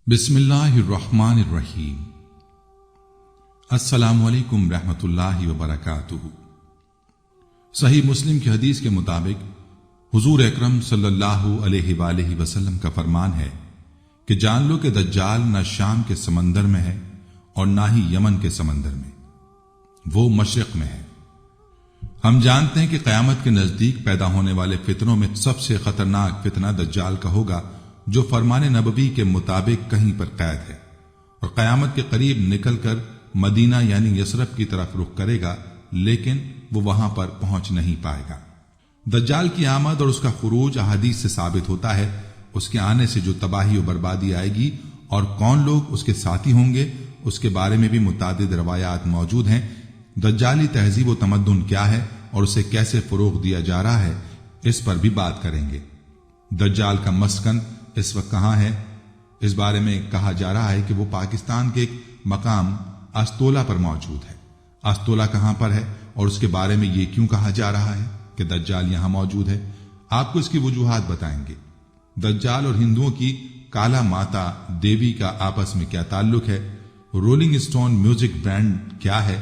بسم اللہ الرحمن الرحیم۔ السلام علیکم رحمۃ اللہ وبرکاتہ۔ صحیح مسلم کی حدیث کے مطابق حضور اکرم صلی اللہ علیہ وآلہ وسلم کا فرمان ہے کہ جان لو کہ دجال نہ شام کے سمندر میں ہے اور نہ ہی یمن کے سمندر میں، وہ مشرق میں ہے۔ ہم جانتے ہیں کہ قیامت کے نزدیک پیدا ہونے والے فتنوں میں سب سے خطرناک فتنہ دجال کا ہوگا، جو فرمان نبوی کے مطابق کہیں پر قید ہے اور قیامت کے قریب نکل کر مدینہ یعنی یثرب کی طرف رخ کرے گا، لیکن وہ وہاں پر پہنچ نہیں پائے گا۔ دجال کی آمد اور اس کا خروج احادیث سے ثابت ہوتا ہے۔ اس کے آنے سے جو تباہی و بربادی آئے گی اور کون لوگ اس کے ساتھی ہوں گے، اس کے بارے میں بھی متعدد روایات موجود ہیں۔ دجالی تہذیب و تمدن کیا ہے اور اسے کیسے فروغ دیا جا رہا ہے، اس پر بھی بات کریں گے۔ دجال کا مسکن اس وقت کہاں ہے؟ اس بارے میں کہا جا رہا ہے کہ وہ پاکستان کے ایک مقام استولا پر موجود ہے۔ استولا کہاں پر ہے اور اس کے بارے میں یہ کیوں کہا جا رہا ہے کہ دجال یہاں موجود ہے؟ آپ کو اس کی وجوہات بتائیں گے۔ دجال اور ہندوؤں کی کالا ماتا دیوی کا آپس میں کیا تعلق ہے؟ رولنگ اسٹون میوزک برانڈ کیا ہے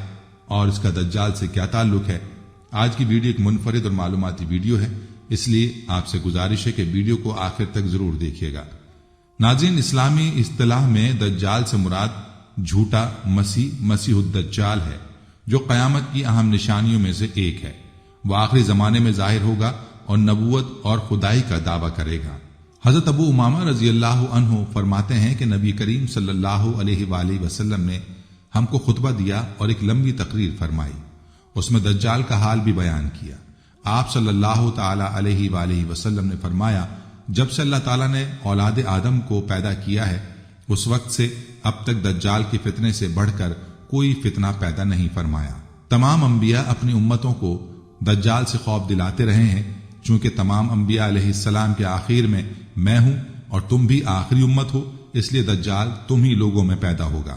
اور اس کا دجال سے کیا تعلق ہے؟ آج کی ویڈیو ایک منفرد اور معلوماتی ویڈیو ہے، اس لیے آپ سے گزارش ہے کہ ویڈیو کو آخر تک ضرور دیکھیے گا۔ ناظرین، اسلامی اصطلاح میں دجال سے مراد جھوٹا مسیح الدجال ہے، جو قیامت کی اہم نشانیوں میں سے ایک ہے۔ وہ آخری زمانے میں ظاہر ہوگا اور نبوت اور خدائی کا دعویٰ کرے گا۔ حضرت ابو امامہ رضی اللہ عنہ فرماتے ہیں کہ نبی کریم صلی اللہ علیہ وآلہ وسلم نے ہم کو خطبہ دیا اور ایک لمبی تقریر فرمائی، اس میں دجال کا حال بھی بیان کیا۔ آپ صلی اللہ تعالی علیہ وآلہ وسلم نے فرمایا، جب سے اللہ تعالیٰ نے اولاد آدم کو پیدا کیا ہے، اس وقت سے اب تک دجال کے فتنے سے بڑھ کر کوئی فتنہ پیدا نہیں فرمایا۔ تمام انبیاء اپنی امتوں کو دجال سے خوف دلاتے رہے ہیں، چونکہ تمام انبیاء علیہ السلام کے آخر میں ہوں اور تم بھی آخری امت ہو، اس لیے دجال تم ہی لوگوں میں پیدا ہوگا۔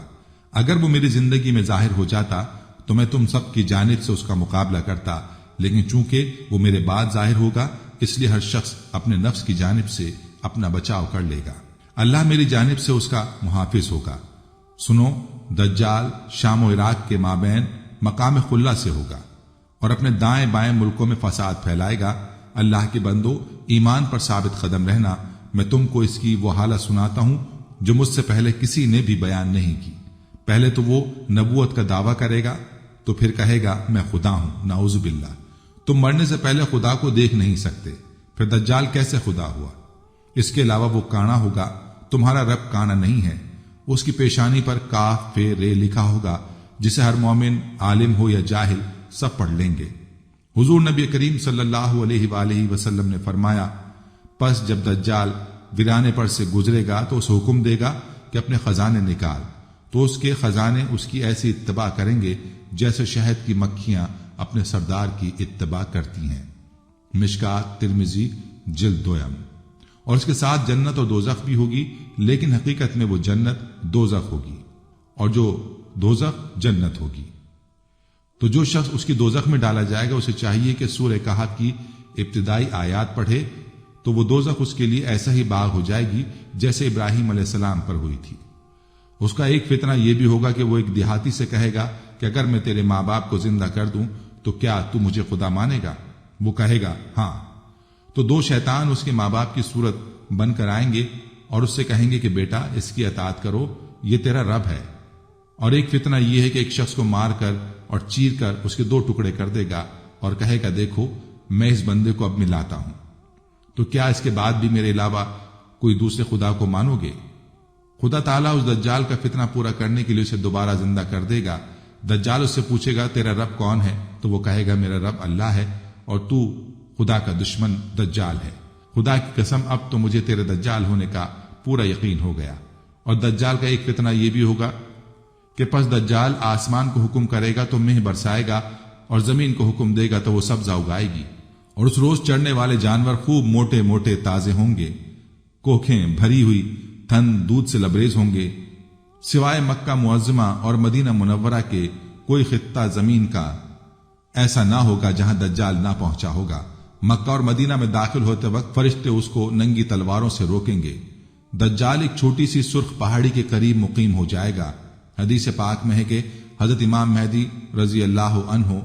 اگر وہ میری زندگی میں ظاہر ہو جاتا تو میں تم سب کی جانب سے اس کا مقابلہ کرتا، لیکن چونکہ وہ میرے بعد ظاہر ہوگا، اس لیے ہر شخص اپنے نفس کی جانب سے اپنا بچاؤ کر لے گا۔ اللہ میری جانب سے اس کا محافظ ہوگا۔ سنو، دجال شام و عراق کے مابین مقام خلا سے ہوگا اور اپنے دائیں بائیں ملکوں میں فساد پھیلائے گا۔ اللہ کے بندو، ایمان پر ثابت قدم رہنا۔ میں تم کو اس کی وہ حالت سناتا ہوں جو مجھ سے پہلے کسی نے بھی بیان نہیں کی۔ پہلے تو وہ نبوت کا دعویٰ کرے گا، تو پھر کہے گا میں خدا ہوں، نعوذ باللہ۔ تم مرنے سے پہلے خدا کو دیکھ نہیں سکتے، پھر دجال کیسے خدا ہوا؟ اس کے علاوہ وہ کانا ہوگا، تمہارا رب کانا نہیں ہے۔ اس کی پیشانی پر کاف فے رے لکھا ہوگا، جسے ہر مومن عالم ہو یا جاہل سب پڑھ لیں گے۔ حضور نبی کریم صلی اللہ علیہ وآلہ وسلم نے فرمایا، پس جب دجال ویرانے پر سے گزرے گا تو اس حکم دے گا کہ اپنے خزانے نکال، تو اس کے خزانے اس کی ایسی اتباع کریں گے جیسے شہد کی مکھیاں اپنے سردار کی اتباع کرتی ہیں۔ مشکات ترمذی جلد 2۔ اور اس کے ساتھ جنت اور دوزخ بھی ہوگی، لیکن حقیقت میں وہ جنت دوزخ ہوگی اور جو دوزخ جنت ہوگی۔ تو جو شخص اس کی دوزخ میں ڈالا جائے گا، اسے چاہیے کہ سورہ کہف کی ابتدائی آیات پڑھے، تو وہ دوزخ اس کے لیے ایسا ہی باغ ہو جائے گی جیسے ابراہیم علیہ السلام پر ہوئی تھی۔ اس کا ایک فتنہ یہ بھی ہوگا کہ وہ ایک دیہاتی سے کہے گا کہ اگر میں تیرے ماں باپ کو زندہ کر دوں تو کیا تو مجھے خدا مانے گا؟ وہ کہے گا ہاں۔ تو دو شیطان اس کے ماں باپ کی صورت بن کر آئیں گے اور اس سے کہیں گے کہ بیٹا اس کی اطاعت کرو، یہ تیرا رب ہے۔ اور ایک فتنہ یہ ہے کہ ایک شخص کو مار کر اور چیر کر اس کے 2 ٹکڑے کر دے گا اور کہے گا دیکھو میں اس بندے کو اب ملاتا ہوں، تو کیا اس کے بعد بھی میرے علاوہ کوئی دوسرے خدا کو مانو گے؟ خدا تعالیٰ اس دجال کا فتنہ پورا کرنے کے لیے اسے دوبارہ زندہ کر دے گا۔ دجال اس سے پوچھے گا تیرا رب کون ہے؟ تو وہ کہے گا میرا رب اللہ ہے اور تو خدا کا دشمن دجال ہے۔ خدا کی قسم اب تو مجھے تیرے دجال ہونے کا پورا یقین ہو گیا۔ اور دجال کا ایک فتنہ یہ بھی ہوگا کہ پس دجال آسمان کو حکم کرے گا تو مہ برسائے گا اور زمین کو حکم دے گا تو وہ سبزہ اگائے گی، اور اس روز چڑھنے والے جانور خوب موٹے موٹے تازے ہوں گے، کوکھیں بھری ہوئی تھن دودھ سے لبریز ہوں گے۔ سوائے مکہ معظمہ اور مدینہ منورہ کے کوئی خطہ زمین کا ایسا نہ ہوگا جہاں دجال نہ پہنچا ہوگا۔ مکہ اور مدینہ میں داخل ہوتے وقت فرشتے اس کو ننگی تلواروں سے روکیں گے۔ دجال ایک چھوٹی سی سرخ پہاڑی کے قریب مقیم ہو جائے گا۔ حدیث پاک میں ہے کہ حضرت امام مہدی رضی اللہ عنہ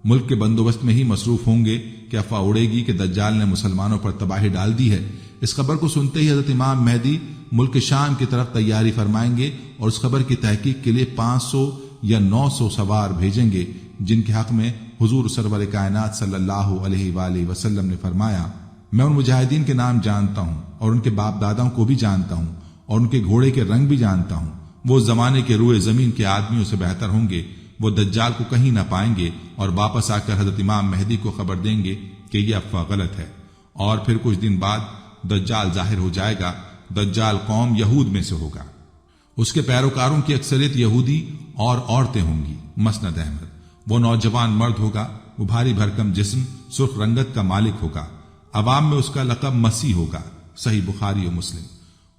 ملک کے بندوبست میں ہی مصروف ہوں گے کہ افواہ اڑے گی کہ دجال نے مسلمانوں پر تباہی ڈال دی ہے۔ اس خبر کو سنتے ہی حضرت امام مہدی ملک شام کی طرف تیاری فرمائیں گے اور اس خبر کی تحقیق کے لیے 500 یا 900 سوار بھیجیں گے، جن کے حق میں حضور سرور کائنات صلی اللہ علیہ وآلہ وسلم نے فرمایا، میں ان مجاہدین کے نام جانتا ہوں اور ان کے باپ داداؤں کو بھی جانتا ہوں اور ان کے گھوڑے کے رنگ بھی جانتا ہوں۔ وہ زمانے کے روئے زمین کے آدمیوں سے بہتر ہوں گے۔ وہ دجال کو کہیں نہ پائیں گے اور واپس آ کر حضرت امام مہدی کو خبر دیں گے کہ یہ افواہ غلط ہے۔ اور پھر کچھ دن بعد دجال ظاہر ہو جائے گا۔ دجال قوم یہود میں سے ہوگا۔ اس کے پیروکاروں کی اکثریت یہودی اور عورتیں ہوں گی۔ مسند احمد۔ وہ نوجوان مرد ہوگا۔ وہ بھاری بھرکم جسم، سرخ رنگت کا مالک ہوگا۔ عوام میں اس کا لقب مسیح ہوگا۔ صحیح بخاری و مسلم۔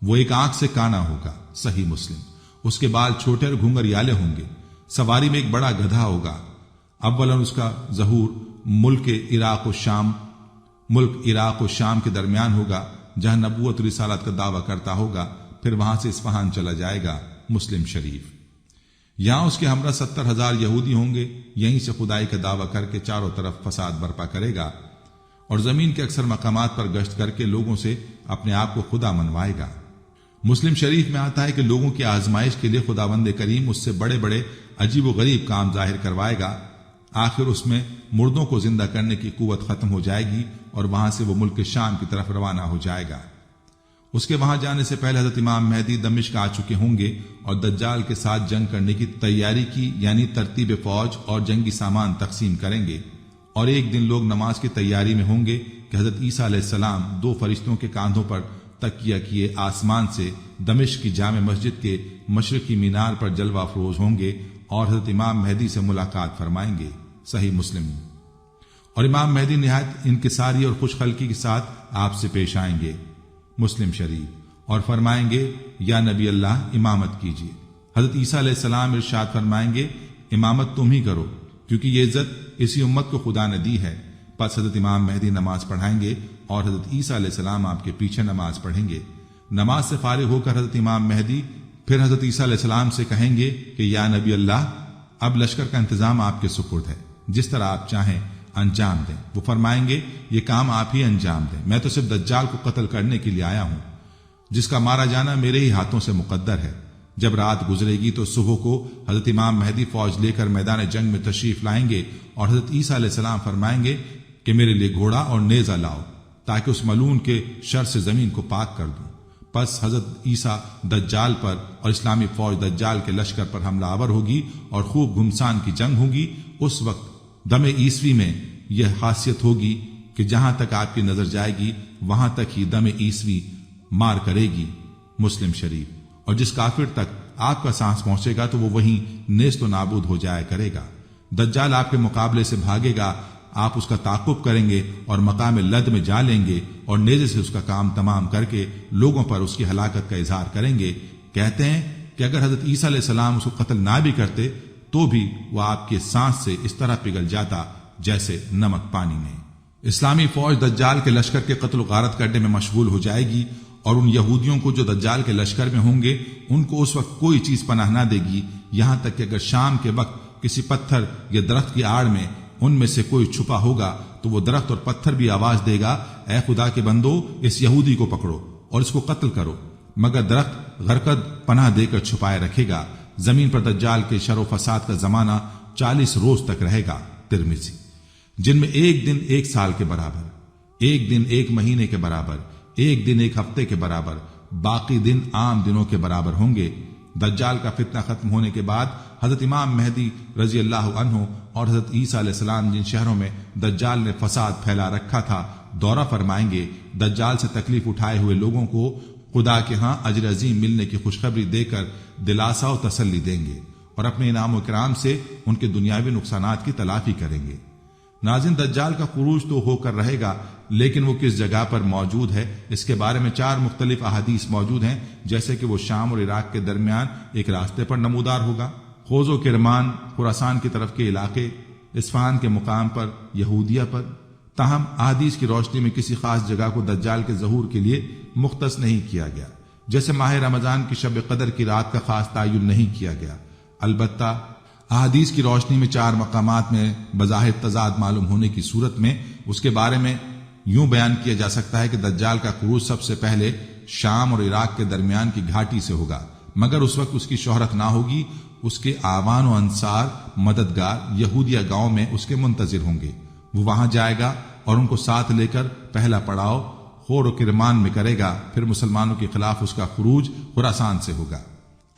وہ ایک آنکھ سے کانا ہوگا۔ صحیح مسلم۔ اس کے بال چھوٹے اور گھنگریالے ہوں گے۔ سواری میں ایک بڑا گدھا ہوگا۔ اولا اس کا ظہور ملک عراق و شام کے درمیان ہوگا، جہاں نبوت و رسالت کا دعویٰ کرتا ہوگا، پھر وہاں سے اصفہان چلا جائے گا۔ مسلم شریف۔ یہاں اس کے ہمراہ 70,000 یہودی ہوں گے۔ یہیں سے خدائی کا دعویٰ کر کے چاروں طرف فساد برپا کرے گا اور زمین کے اکثر مقامات پر گشت کر کے لوگوں سے اپنے آپ کو خدا منوائے گا۔ مسلم شریف میں آتا ہے کہ لوگوں کی آزمائش کے لیے خداوند کریم اس سے بڑے بڑے عجیب و غریب کام ظاہر کروائے گا۔ آخر اس میں مردوں کو زندہ کرنے کی قوت ختم ہو جائے گی اور وہاں سے وہ ملک شام کی طرف روانہ ہو جائے گا۔ اس کے وہاں جانے سے پہلے حضرت امام مہدی دمشق آ چکے ہوں گے اور دجال کے ساتھ جنگ کرنے کی تیاری کی، یعنی ترتیب فوج اور جنگی سامان تقسیم کریں گے۔ اور ایک دن لوگ نماز کی تیاری میں ہوں گے کہ حضرت عیسیٰ علیہ السلام 2 فرشتوں کے کاندھوں پر تکیہ کیے آسمان سے دمشق کی جامع مسجد کے مشرقی مینار پر جلوہ افروز ہوں گے اور حضرت امام مہدی سے ملاقات فرمائیں گے۔ صحیح مسلم۔ اور امام مہدی نہایت انکساری اور خوش خلقی کے ساتھ آپ سے پیش آئیں گے۔ مسلم شریف۔ اور فرمائیں گے، یا نبی اللہ امامت کیجیے۔ حضرت عیسیٰ علیہ السلام ارشاد فرمائیں گے، امامت تم ہی کرو، کیونکہ یہ عزت اسی امت کو خدا نے دی ہے۔ پس حضرت امام مہدی نماز پڑھائیں گے اور حضرت عیسیٰ علیہ السلام آپ کے پیچھے نماز پڑھیں گے۔ نماز سے فارغ ہو کر حضرت امام مہدی پھر حضرت عیسیٰ علیہ السلام سے کہیں گے کہ یا نبی اللہ، اب لشکر کا انتظام آپ کے سپرد ہے، جس طرح آپ چاہیں انجام دیں۔ وہ فرمائیں گے، یہ کام آپ ہی انجام دیں، میں تو صرف دجال کو قتل کرنے کے لیے آیا ہوں، جس کا مارا جانا میرے ہی ہاتھوں سے مقدر ہے۔ جب رات گزرے گی تو صبح کو حضرت امام مہدی فوج لے کر میدان جنگ میں تشریف لائیں گے اور حضرت عیسیٰ علیہ السلام فرمائیں گے کہ میرے لیے گھوڑا اور نیزہ لاؤ تاکہ اس ملعون کے شر سے زمین کو پاک کر دوں۔ پس حضرت عیسیٰ دجال پر اور اسلامی فوج دجال کے لشکر پر حملہ آور ہوگی اور خوب گھمسان کی جنگ ہوگی۔ اس وقت دم عیسوی میں یہ خاصیت ہوگی کہ جہاں تک آپ کی نظر جائے گی وہاں تک ہی دم عیسوی مار کرے گی۔ مسلم شریف۔ اور جس کافر تک آپ کا سانس پہنچے گا تو وہ وہیں نیست و نابود ہو جایا کرے گا۔ دجال آپ کے مقابلے سے بھاگے گا، آپ اس کا تعاقب کریں گے اور مقام لد میں جا لیں گے اور نیزے سے اس کا کام تمام کر کے لوگوں پر اس کی ہلاکت کا اظہار کریں گے۔ کہتے ہیں کہ اگر حضرت عیسیٰ علیہ السلام اس کو قتل نہ بھی کرتے تو بھی وہ آپ کے سانس سے اس طرح پگھل جاتا جیسے نمک پانی میں۔ اسلامی فوج دجال کے لشکر کے قتل و غارت کرنے میں مشغول ہو جائے گی اور ان یہودیوں کو جو دجال کے لشکر میں ہوں گے ان کو اس وقت کوئی چیز پناہ نہ دے گی، یہاں تک کہ اگر شام کے وقت کسی پتھر یا درخت کی آڑ میں ان میں سے کوئی چھپا ہوگا تو وہ درخت اور پتھر بھی آواز دے گا، اے خدا کے بندو، اس یہودی کو پکڑو اور اس کو قتل کرو، مگر درخت غرقد پناہ دے کر چھپائے رکھے گا۔ زمین پر دجال کے شر و فساد کا زمانہ 40 روز تک رہے گا۔ ترمذی۔ جن میں ایک دن 1 سال کے برابر، ایک دن 1 مہینے کے برابر، ایک دن 1 ہفتے کے برابر، باقی دن عام دنوں کے برابر ہوں گے۔ دجال کا فتنہ ختم ہونے کے بعد حضرت امام مہدی رضی اللہ عنہ اور حضرت عیسیٰ علیہ السلام جن شہروں میں دجال نے فساد پھیلا رکھا تھا دورہ فرمائیں گے۔ دجال سے تکلیف اٹھائے ہوئے لوگوں کو خدا کے ہاں اجر عظیم ملنے کی خوشخبری دے کر دلاسا و تسلی دیں گے اور اپنے انعام و اکرام سے ان کے دنیاوی نقصانات کی تلافی کریں گے۔ ناظرین، دجال کا خروج تو ہو کر رہے گا، لیکن وہ کس جگہ پر موجود ہے اس کے بارے میں 4 مختلف احادیث موجود ہیں، جیسے کہ وہ شام اور عراق کے درمیان ایک راستے پر نمودار ہوگا، خوز و کرمان خراسان کی طرف کے علاقے، اصفہان کے مقام پر، یہودیہ پر۔ تاہم احادیث کی روشنی میں کسی خاص جگہ کو دجال کے ظہور کے لیے مختص نہیں کیا گیا۔ جیسے ماہ رمضان کی شب قدر کی رات کا خاص تعین نہیں کیا گیا۔ البتہ احادیث کی روشنی میں 4 مقامات میں بظاہر تضاد معلوم ہونے کی صورت میں اس کے بارے میں یوں بیان کیا جا سکتا ہے کہ دجال کا خروج سب سے پہلے شام اور عراق کے درمیان کی گھاٹی سے ہوگا، مگر اس وقت اس کی شہرت نہ ہوگی۔ اس کے آوان و انصار مددگار یہودیہ گاؤں میں اس کے منتظر ہوں گے۔ وہ وہاں جائے گا اور ان کو ساتھ لے کر پہلا پڑاؤ خور و کرمان میں کرے گا، پھر مسلمانوں کے خلاف اس کا خروج خراسان سے ہوگا۔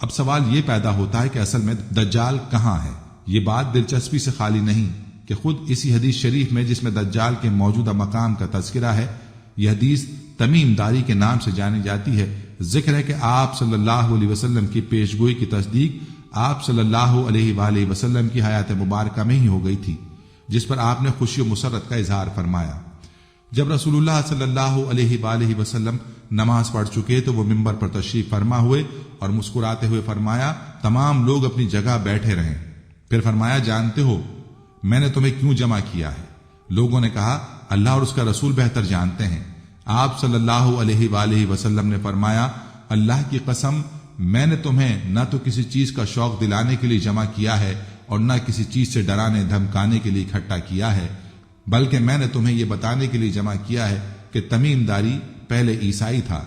اب سوال یہ پیدا ہوتا ہے کہ اصل میں دجال کہاں ہے؟ یہ بات دلچسپی سے خالی نہیں کہ خود اسی حدیث شریف میں جس میں دجال کے موجودہ مقام کا تذکرہ ہے، یہ حدیث تمیم داری کے نام سے جانی جاتی ہے۔ ذکر ہے کہ آپ صلی اللہ علیہ وسلم کی پیشگوئی کی تصدیق آپ صلی اللہ علیہ وآلہ وسلم کی حیات مبارکہ میں ہی ہو گئی تھی، جس پر آپ نے خوشی و مسرت کا اظہار فرمایا۔ جب رسول اللہ صلی اللہ علیہ وآلہ وسلم نماز پڑھ چکے تو وہ ممبر پر تشریف فرما ہوئے اور مسکراتے ہوئے فرمایا، تمام لوگ اپنی جگہ بیٹھے رہیں۔ پھر فرمایا، جانتے ہو میں نے تمہیں کیوں جمع کیا ہے؟ لوگوں نے کہا، اللہ اور اس کا رسول بہتر جانتے ہیں۔ آپ صلی اللہ علیہ وآلہ وسلم نے فرمایا، اللہ کی قسم میں نے تمہیں نہ تو کسی چیز کا شوق دلانے کے لیے جمع کیا ہے اور نہ کسی چیز سے ڈرانے دھمکانے کے لیے اکٹھا کیا ہے، بلکہ میں نے تمہیں یہ بتانے کے لیے جمع کیا ہے کہ تمیم داری پہلے عیسائی تھا،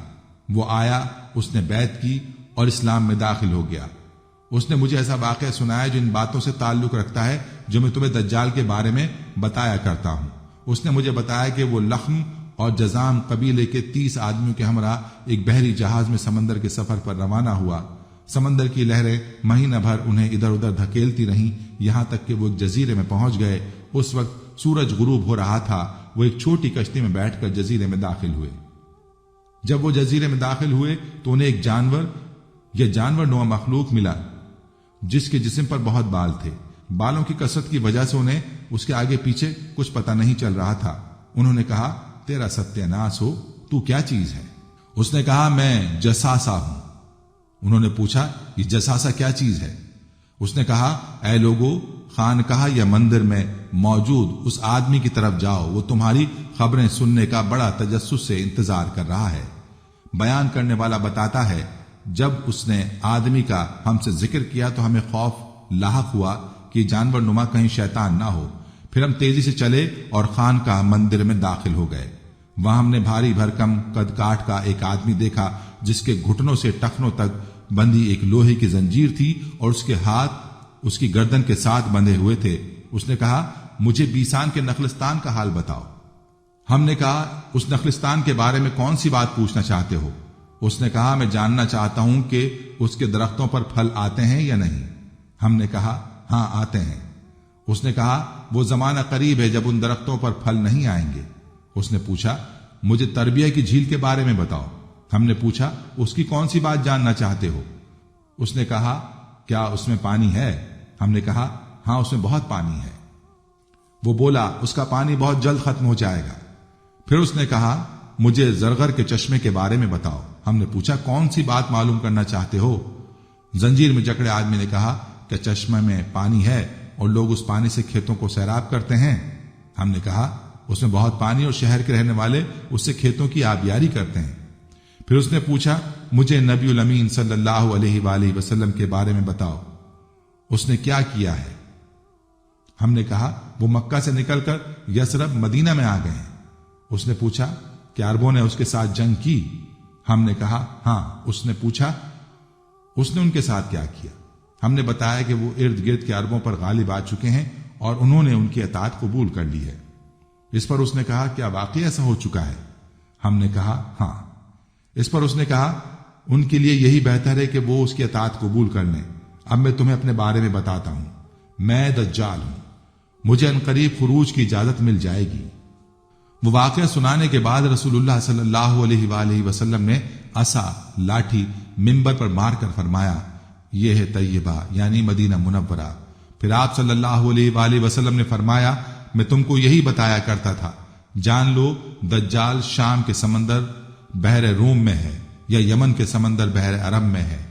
وہ آیا، اس نے بیعت کی اور اسلام میں داخل ہو گیا۔ اس نے مجھے ایسا واقعہ سنایا جو ان باتوں سے تعلق رکھتا ہے جو میں تمہیں دجال کے بارے میں بتایا کرتا ہوں۔ اس نے مجھے بتایا کہ وہ لخم اور جزام قبیلے کے 30 آدمیوں کے ہمراہ ایک بحری جہاز میں سمندر کے سفر پر روانہ ہوا۔ سمندر کی لہریں مہینہ بھر انہیں ادھر ادھر دھکیلتی رہیں، یہاں تک کہ وہ ایک جزیرے میں پہنچ گئے۔ اس وقت سورج غروب ہو رہا تھا۔ وہ ایک چھوٹی کشتی میں بیٹھ کر جزیرے میں داخل ہوئے۔ جب وہ جزیرے میں داخل ہوئے تو انہیں ایک جانور نما مخلوق ملا جس کے جسم پر بہت بال تھے۔ بالوں کی کثرت کی وجہ سے انہیں اس کے آگے پیچھے کچھ پتہ نہیں چل رہا تھا۔ انہوں نے کہا، تیرا ستیہ ناس ہو، تو کیا چیز ہے؟ اس نے کہا، میں جساسا ہوں۔ انہوں نے پوچھا، یہ جساسا کیا چیز ہے؟ اس نے کہا، اے لوگو، خانقاہ یا مندر میں موجود اس آدمی کی طرف جاؤ، وہ تمہاری خبریں سننے کا بڑا تجسس سے انتظار کر رہا ہے۔ بیان کرنے والا بتاتا ہے، جب اس نے آدمی کا ہم سے ذکر کیا تو ہمیں خوف لاحق ہوا کہ جانور نما کہیں شیطان نہ ہو۔ پھر ہم تیزی سے چلے اور خانقاہ مندر میں داخل ہو گئے۔ وہاں ہم نے بھاری بھرکم قد کاٹ کا ایک آدمی دیکھا جس کے گھٹنوں سے ٹخنوں تک بندھی ایک لوہے کی زنجیر تھی اور اس کے ہاتھ اس کی گردن کے ساتھ بندھے ہوئے تھے۔ اس نے کہا، مجھے بیسان کے نخلستان کا حال بتاؤ۔ ہم نے کہا، اس نخلستان کے بارے میں کون سی بات پوچھنا چاہتے ہو؟ اس نے کہا، میں جاننا چاہتا ہوں کہ اس کے درختوں پر پھل آتے ہیں یا نہیں۔ ہم نے کہا، ہاں آتے ہیں۔ اس نے کہا، وہ زمانہ قریب ہے جب ان درختوں پر پھل نہیں آئیں گے۔ اس نے پوچھا، مجھے تربیہ کی جھیل کے بارے میں بتاؤ۔ ہم نے پوچھا، اس کی کون سی بات جاننا چاہتے ہو؟ اس نے کہا، کیا اس میں پانی ہے؟ ہم نے کہا، ہاں اس میں بہت پانی ہے۔ وہ بولا، اس کا پانی بہت جلد ختم ہو جائے گا۔ پھر اس نے کہا، مجھے زرغر کے چشمے کے بارے میں بتاؤ۔ ہم نے پوچھا، کون سی بات معلوم کرنا چاہتے ہو؟ زنجیر میں جکڑے آدمی نے کہا، کہ چشمے میں پانی ہے اور لوگ اس پانی سے کھیتوں کو سیراب کرتے ہیں۔ ہم نے کہا، اس میں بہت پانی اور شہر کے رہنے والے اس سے کھیتوں کی آبیاری کرتے ہیں۔ پھر اس نے پوچھا، مجھے نبی الامین صلی اللہ علیہ وآلہ وسلم کے بارے میں بتاؤ، اس نے کیا کیا ہے؟ ہم نے کہا، وہ مکہ سے نکل کر یثرب مدینہ میں آ گئے ہیں۔ اس نے پوچھا، کیا عربوں نے اس کے ساتھ جنگ کی؟ ہم نے کہا، ہاں۔ اس نے پوچھا، اس نے ان کے ساتھ کیا کیا؟ ہم نے بتایا کہ وہ ارد گرد کے عربوں پر غالب آ چکے ہیں اور انہوں نے ان کی اطاعت قبول کر لی ہے۔ اس پر اس نے کہا، کیا واقعی ایسا ہو چکا ہے؟ ہم نے کہا، ہاں۔ اس پر اس نے کہا، ان کے لیے یہی بہتر ہے کہ وہ اس کی اطاعت قبول کر لیں۔ اب میں تمہیں اپنے بارے میں بتاتا ہوں، میں دجال ہوں، مجھے عنقریب خروج کی اجازت مل جائے گی۔ وہ واقعہ سنانے کے بعد رسول اللہ صلی اللہ علیہ وآلہ وسلم نے عصا لاٹھی منبر پر مار کر فرمایا، یہ ہے طیبہ یعنی مدینہ منورہ۔ پھر آپ صلی اللہ علیہ وآلہ وسلم نے فرمایا، میں تم کو یہی بتایا کرتا تھا، جان لو دجال شام کے سمندر بحر روم میں ہے یا یمن کے سمندر بحر عرب میں ہے،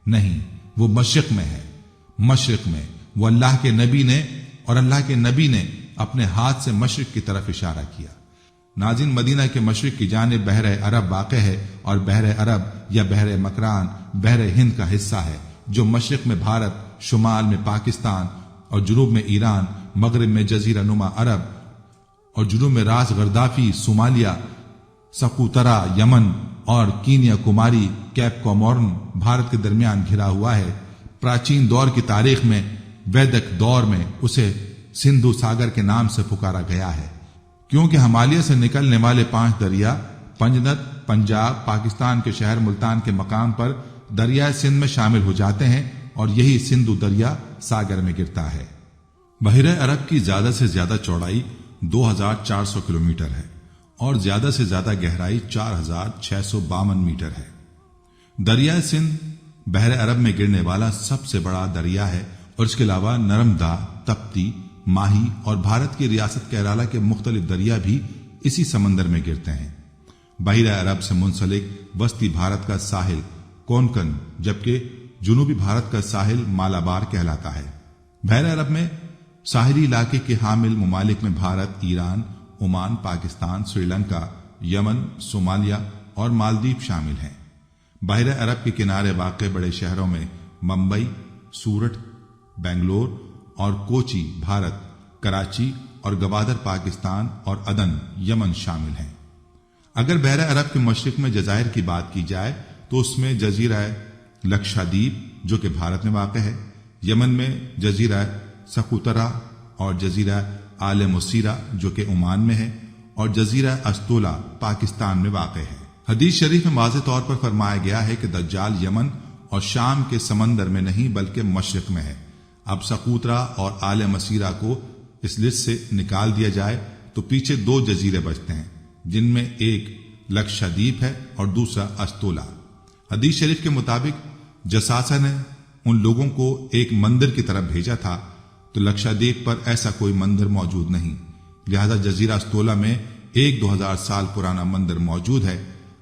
نہیں، وہ مشرق میں ہے۔ مشرق میں وہ اللہ کے نبی نے اپنے ہاتھ سے مشرق کی طرف اشارہ کیا۔ ناظرین، مدینہ کے مشرق کی جانب بحر عرب واقع ہے اور بحر عرب یا بحر مکران بحر ہند کا حصہ ہے جو مشرق میں بھارت، شمال میں پاکستان اور جنوب میں ایران، مغرب میں جزیرہ نما عرب اور جنوب میں راس غردافی، صومالیہ، سقوطرا، یمن اور کینیا کماری، کیپ کومورن بھارت کے درمیان گھرا ہوا ہے۔ پراچین دور کی تاریخ میں ویدک دور میں اسے سندھو ساگر کے نام سے پکارا گیا ہے، کیونکہ ہمالیہ سے نکلنے والے 5 دریا پنجنت، پنجاب، پاکستان کے شہر ملتان کے مقام پر دریائے سندھ میں شامل ہو جاتے ہیں اور یہی سندھو دریا ساگر میں گرتا ہے۔ بحر عرب کی زیادہ سے زیادہ چوڑائی 2400 کلومیٹر ہے اور زیادہ سے زیادہ گہرائی 4652 میٹر ہے۔ دریائے سندھ بحر عرب میں گرنے والا سب سے بڑا دریا ہے اور اس کے علاوہ نرمدا، تپتی، ماہی اور بھارت کی ریاست کیرالہ کے مختلف دریا بھی اسی سمندر میں گرتے ہیں۔ بحر عرب سے منسلک وسطی بھارت کا ساحل کونکن، جبکہ جنوبی بھارت کا ساحل مالابار کہلاتا ہے۔ بحر عرب میں ساحلی علاقے کے حامل ممالک میں بھارت، ایران، عمان، پاکستان، سری لنکا، یمن، صومالیہ اور مالدیپ شامل ہیں۔ بحر عرب کے کنارے واقع بڑے شہروں میں ممبئی، سورٹ، بنگلور اور کوچی بھارت، کراچی اور گوادر پاکستان اور عدن یمن شامل ہیں۔ اگر بحر عرب کے مشرق میں جزائر کی بات کی جائے تو اس میں جزیرہ لکشادیپ جو کہ بھارت میں واقع ہے، یمن میں جزیرہ سقوطرا اور جزیرہ آل مسیرہ جو کہ عمان میں ہے، اور جزیرہ استولا پاکستان میں واقع ہے۔ حدیث شریف میں واضح طور پر فرمایا گیا ہے کہ دجال یمن اور شام کے سمندر میں نہیں بلکہ مشرق میں ہے۔ اب سقوطرا اور آل مسیرہ کو اس لسٹ سے نکال دیا جائے تو پیچھے 2 جزیرے بچتے ہیں، جن میں ایک لکشادیپ ہے اور دوسرا استولا۔ حدیث شریف کے مطابق جساسہ نے ان لوگوں کو ایک مندر کی طرف بھیجا تھا تو لکشادیپ پر ایسا کوئی مندر موجود نہیں، لہذا جزیرہ استولا میں ایک 2000 سال پرانا مندر موجود ہے۔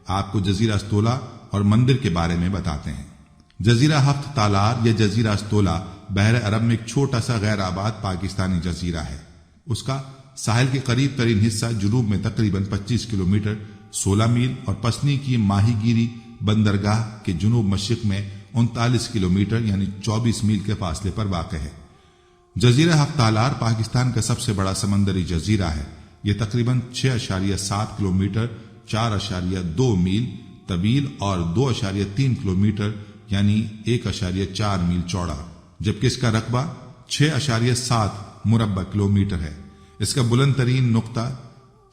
آپ کو جزیرہ استولا اور مندر کے بارے میں بتاتے ہیں۔ جزیرہ ہفت تالار یا جزیرہ استولا بحر عرب میں ایک چھوٹا سا غیر آباد پاکستانی جزیرہ ہے۔ اس کا ساحل کے قریب ترین حصہ جنوب میں تقریباً 25 کلومیٹر 16 میل اور پسنی کی ماہی گیری بندرگاہ کے جنوب مشرق میں 39 کلومیٹر یعنی 24 میل کے فاصلے پر واقع ہے۔ جزیرہ ہفت تالار پاکستان کا سب سے بڑا سمندری جزیرہ ہے۔ یہ تقریباً 6.7 کلومیٹر 4.2 میل طویل اور 2.3 کلومیٹر یعنی 1.4 میل چوڑا، جبکہ اس کا رقبہ 6.7 مربع کلومیٹر ہے۔ اس کا بلند ترین نقطہ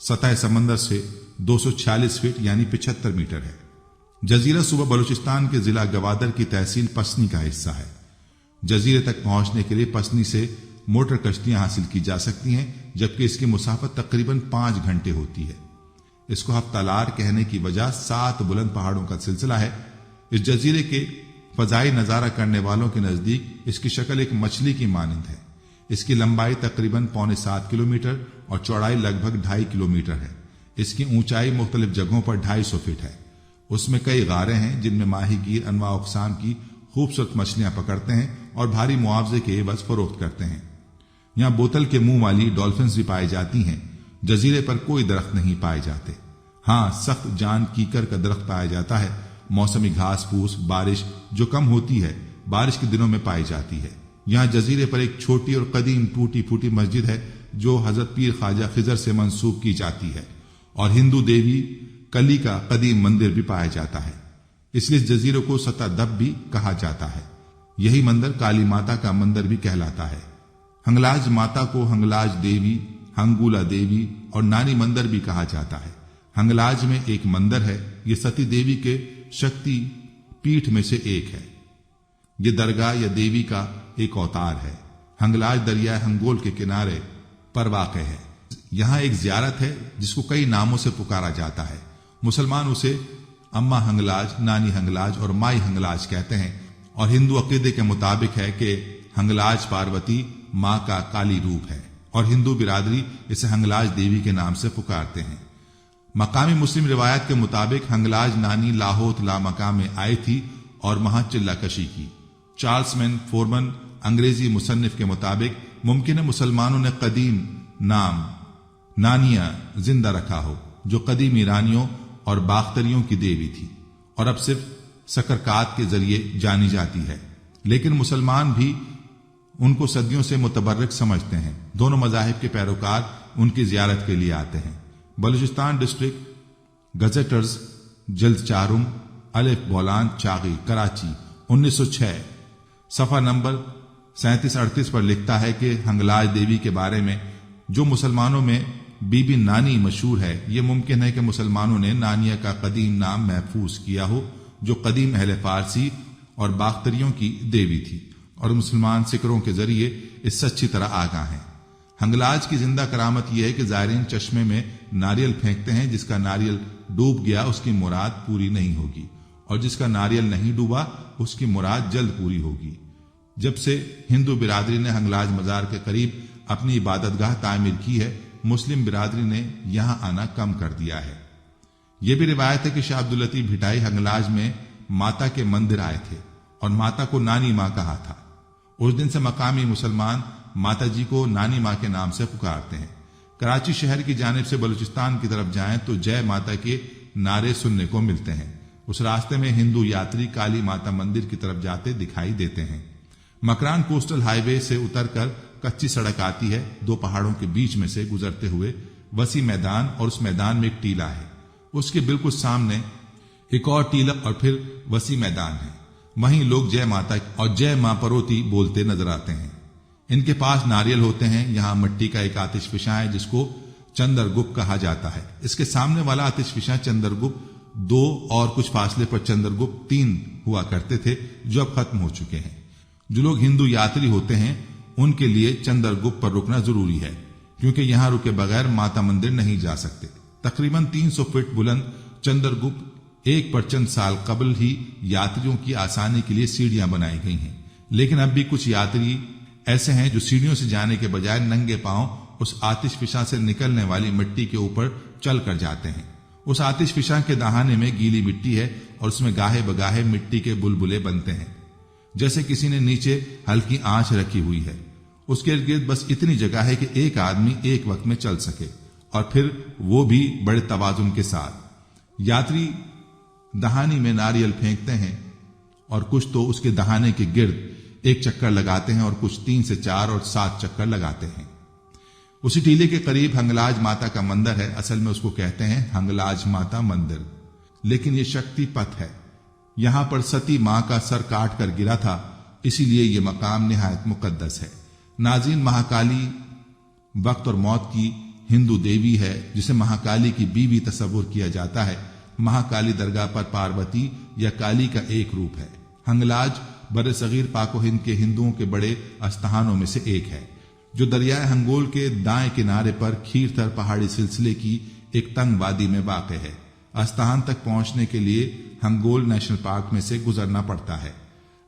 سطح سمندر سے 246 فٹ یعنی 75 میٹر ہے۔ جزیرہ صوبہ بلوچستان کے ضلع گوادر کی تحصیل پسنی کا حصہ ہے۔ جزیرے تک پہنچنے کے لیے پسنی سے موٹر کشتیاں حاصل کی جا سکتی ہیں، جبکہ اس کی مسافت تقریباً 5 گھنٹے ہوتی ہے۔ اس کو ہفت تالار کہنے کی وجہ 7 بلند پہاڑوں کا سلسلہ ہے۔ اس جزیرے کے فضائی نظارہ کرنے والوں کے نزدیک اس کی شکل ایک مچھلی کی مانند ہے۔ اس کی لمبائی تقریباً 6.25 کلومیٹر اور چوڑائی لگ بھگ 2.5 کلومیٹر ہے۔ اس کی اونچائی مختلف جگہوں پر 250 فٹ ہے۔ اس میں کئی غاریں ہیں جن میں ماہی گیر انواع اقسام کی خوبصورت مچھلیاں پکڑتے ہیں اور بھاری معاوضے کے عوض فروخت کرتے ہیں۔ یہاں بوتل کے منہ والی ڈالفنز بھی پائی جاتی ہیں۔ جزیرے پر کوئی درخت نہیں پائے جاتے، ہاں سخت جان کیکر کا درخت پایا جاتا ہے۔ موسمی گھاس پھوس بارش جو کم ہوتی ہے بارش کے دنوں میں پائی جاتی ہے۔ یہاں جزیرے پر ایک چھوٹی اور قدیم ٹوٹی پھوٹی مسجد ہے جو حضرت پیر خواجہ خضر سے منسوب کی جاتی ہے، اور ہندو دیوی کلی کا قدیم مندر بھی پایا جاتا ہے۔ اس لیے اس جزیرے کو ستا دب بھی کہا جاتا ہے۔ یہی مندر کالی ماتا کا مندر بھی کہلاتا ہے۔ ہنگلاج ماتا کو ہنگلاج دیوی، ہنگولا دیوی اور نانی مندر بھی کہا جاتا ہے۔ ہنگلاج میں ایک مندر ہے، یہ ستی دیوی کے شکتی پیٹھ میں سے ایک ہے۔ یہ درگاہ یا دیوی کا ایک اوتار ہے۔ ہنگلاج دریائے ہنگول کے کنارے پر واقع ہے۔ یہاں ایک زیارت ہے جس کو کئی ناموں سے پکارا جاتا ہے۔ مسلمان اسے اماں ہنگلاج، نانی ہنگلاج اور مائی ہنگلاج کہتے ہیں، اور ہندو عقیدے کے مطابق ہے کہ ہنگلاج پاروتی ماں کا کالی روپ ہے، اور ہندو برادری اسے ہنگلاج دیوی کے نام سے پکارتے ہیں۔ مقامی مسلم روایت کے مطابق ہنگلاج نانی لاہوت لا مقام میں آئی تھی اور وہاں چلہ کشی کی۔ چارلس مین فورمن انگریزی مصنف کے مطابق ممکن ہے مسلمانوں نے قدیم نام نانیہ زندہ رکھا ہو، جو قدیم ایرانیوں اور باختریوں کی دیوی تھی اور اب صرف سکرکات کے ذریعے جانی جاتی ہے، لیکن مسلمان بھی ان کو صدیوں سے متبرک سمجھتے ہیں۔ دونوں مذاہب کے پیروکار ان کی زیارت کے لیے آتے ہیں۔ بلوچستان ڈسٹرکٹ گزٹرز جلد 4 الف بولان چاغی کراچی 1906 صفحہ نمبر 37-38 پر لکھتا ہے کہ ہنگلاج دیوی کے بارے میں جو مسلمانوں میں بی بی نانی مشہور ہے، یہ ممکن ہے کہ مسلمانوں نے نانیہ کا قدیم نام محفوظ کیا ہو، جو قدیم اہل فارسی اور باختریوں کی دیوی تھی، اور مسلمان سکروں کے ذریعے اس سے اچھی طرح آگاہ ہیں۔ ہنگلاج کی زندہ کرامت یہ ہے کہ زائرین چشمے میں ناریل پھینکتے ہیں، جس کا ناریل ڈوب گیا اس کی مراد پوری نہیں ہوگی، اور جس کا ناریل نہیں ڈوبا اس کی مراد جلد پوری ہوگی۔ جب سے ہندو برادری نے ہنگلاج مزار کے قریب اپنی عبادت گاہ تعمیر کی ہے، مسلم برادری نے یہاں آنا کم کر دیا ہے۔ یہ بھی روایت ہے کہ شاہ عبداللطیف بھٹائی ہنگلاج میں ماتا کے مندر آئے تھے اور ماتا کو نانی ماں کہا تھا۔ اس دن سے مقامی مسلمان ماتا جی کو نانی ماں کے نام سے پکارتے ہیں۔ کراچی شہر کی جانب سے بلوچستان کی طرف جائیں تو جے ماتا کے نعرے سننے کو ملتے ہیں۔ اس راستے میں ہندو یاتری کالی ماتا مندر کی طرف جاتے دکھائی دیتے ہیں۔ مکران کوسٹل ہائی وے سے اتر کر کچی سڑک آتی ہے، 2 پہاڑوں کے بیچ میں سے گزرتے ہوئے وسیع میدان، اور اس میدان میں ایک ٹیلہ ہے، اس کے بالکل سامنے ایک اور ٹیلہ اور پھر وسیع میدان ہے۔ وہیں لوگ جے ماتا اور جے ماں پروتی بولتے نظر آتے ہیں۔ ان کے پاس ناریل ہوتے ہیں۔ یہاں مٹی کا ایک آتش فشاں ہے جس کو چندر گپ کہا جاتا ہے۔ اس کے سامنے والا آتش فشاں چندر گپ 2 اور کچھ فاصلے پر چندر گپ 3 ہوا کرتے تھے، جو اب ختم ہو چکے ہیں۔ جو لوگ ہندو یاتری ہوتے ہیں ان کے لیے چندر گپ پر رکنا ضروری ہے، کیونکہ یہاں رکے بغیر ماتا مندر نہیں جا سکتے۔ تقریباً 300 فٹ بلند چندر گپ ایک پر چند سال قبل ہی یاتریوں کی آسانی کے لیے سیڑھیاں بنائی گئی ہیں، لیکن اب بھی کچھ یاتری ایسے ہیں جو سیڑھیوں سے جانے کے بجائے ننگے پاؤں اس آتش فشاں سے نکلنے والی مٹی کے اوپر چل کر جاتے ہیں۔ اس آتش فشاں کے دہانے میں گیلی مٹی ہے اور اس میں گاہے بگاہے مٹی کے بلبلے بنتے ہیں، جیسے کسی نے نیچے ہلکی آنچ رکھی ہوئی ہے۔ اس کے ارد گرد بس اتنی جگہ ہے کہ ایک آدمی ایک وقت میں چل سکے، اور پھر وہ بھی بڑے توازن کے ساتھ۔ یاتری دہانی میں ناریل پھینکتے ہیں، اور کچھ تو اس کے دہانے کے گرد ایک چکر لگاتے ہیں اور کچھ 3 سے 4 اور 7 چکر لگاتے ہیں۔ اسی ٹیلے کے قریب ہنگلاج ماتا کا مندر ہے۔ اصل میں اس کو کہتے ہیں ہنگلاج ماتا مندر، لیکن یہ شکتی پتھ ہے۔ یہاں پر ستی ماں کا سر کاٹ کر گرا تھا، اسی لیے یہ مقام نہایت مقدس ہے۔ ناظرین، مہاکالی وقت اور موت کی ہندو دیوی ہے، جسے مہاکالی کی بیوی تصور کیا جاتا ہے۔ مہاکالی درگاہ پر پاروتی یا کالی کا ایک روپ ہے۔ ہنگلاج بر صغیر پاک و ہند کے ہندوؤں کے بڑے استحانوں میں سے ایک ہے، جو دریائے ہنگول کے دائیں کنارے پر کھیرتھر پہاڑی سلسلے کی ایک تنگ وادی میں واقع ہے۔ استحان تک پہنچنے کے لیے ہنگول نیشنل پارک میں سے گزرنا پڑتا ہے۔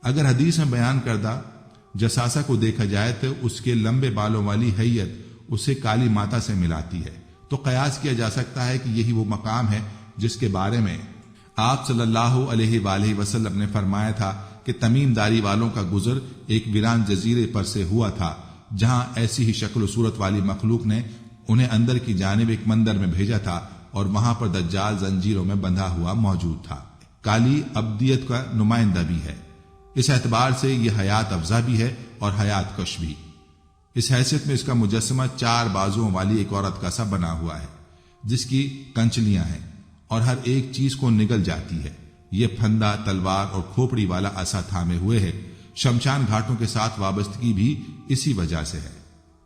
اگر حدیث میں بیان کردہ جساسہ کو دیکھا جائے تو اس کے لمبے بالوں والی حیت اسے کالی ماتا سے ملاتی ہے، تو قیاس کیا جا سکتا ہے کہ یہی وہ مقام ہے جس کے بارے میں آپ صلی اللہ علیہ وآلہ وسلم نے فرمایا تھا کہ تمیم داری والوں کا گزر ایک ویران جزیرے پر سے ہوا تھا، جہاں ایسی ہی شکل و صورت والی مخلوق نے انہیں اندر کی جانب ایک مندر میں بھیجا تھا، اور وہاں پر دجال زنجیروں میں بندھا ہوا موجود تھا۔ کالی ابدیت کا نمائندہ بھی ہے، اس اعتبار سے یہ حیات افزا بھی ہے اور حیات کش بھی۔ اس حیثیت میں اس کا مجسمہ 4 بازوؤں والی ایک عورت کا سا بنا ہوا ہے، جس کی کنچلیاں ہیں اور ہر ایک چیز کو نگل جاتی ہے۔ یہ پھندا، تلوار اور کھوپڑی والا عصا تھامے ہوئے ہے۔ شمشان گھاٹوں کے ساتھ وابستگی بھی اسی وجہ سے ہے۔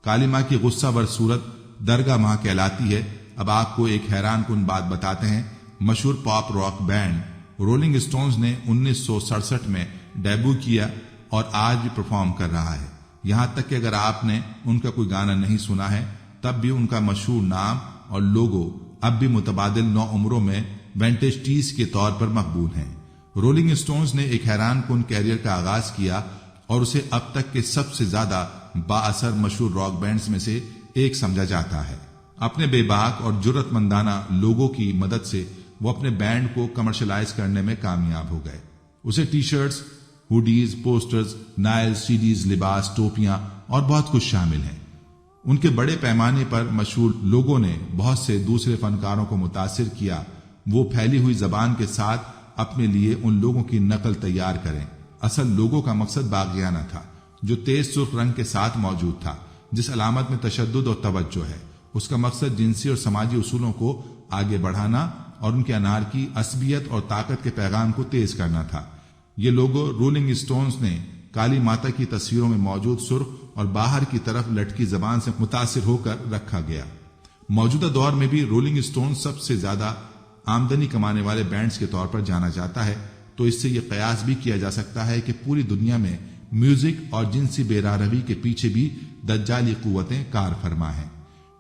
کالی ماں کی غصہ ور صورت درگاہ ماں کہلاتی ہے۔ اب آپ کو ایک حیران کن بات بتاتے ہیں۔ مشہور پاپ راک بینڈ رولنگ اسٹونز نے 1967 میں ڈیبو کیا اور آج بھی پرفارم کر رہا ہے۔ یہاں تک کہ اگر آپ نے ان کا کوئی گانا نہیں سنا ہے، تب بھی ان کا مشہور نام اور لوگو اب بھی متبادل نو عمروں میں وینٹیج ٹیز کے طور پر مقبول ہیں۔ رولنگ اسٹونز نے ایک حیران کن کیریئر کا آغاز کیا اور اسے اب تک کے سب سے زیادہ با اثر مشہور راک بینڈز میں سے ایک سمجھا جاتا ہے۔ اپنے بے باک اور جرأت مندانہ لوگوں کی مدد سے وہ اپنے بینڈ کو کمرشلائز کرنے میں کامیاب ہو گئے۔ اسے ٹی شرٹس، ہوڈیز، پوسٹرز، نائل، سی ڈیز، لباس، ٹوپیاں اور بہت کچھ شامل ہیں۔ ان کے بڑے پیمانے پر مشہور لوگوں نے بہت سے دوسرے فنکاروں کو متاثر کیا وہ پھیلی ہوئی زبان کے ساتھ اپنے لیے ان لوگوں کی نقل تیار کریں۔ اصل لوگوں کا مقصد باغیانہ تھا جو تیز سرخ رنگ کے ساتھ موجود تھا، جس علامت میں تشدد اور توجہ ہے۔ اس کا مقصد جنسی اور سماجی اصولوں کو آگے بڑھانا اور ان کے انارکی، عصبیت اور طاقت کے پیغام کو تیز کرنا تھا۔ یہ لوگو رولنگ اسٹونز نے کالی ماتا کی تصویروں میں موجود سرخ اور باہر کی طرف لٹکی زبان سے متاثر ہو کر رکھا گیا۔ موجودہ دور میں بھی رولنگ اسٹونز سب سے زیادہ آمدنی کمانے والے بینڈز کے طور پر جانا جاتا ہے، تو اس سے یہ قیاس بھی کیا جا سکتا ہے کہ پوری دنیا میں میوزک اور جنسی بیراروی کے پیچھے بھی دجالی قوتیں کار فرما ہیں،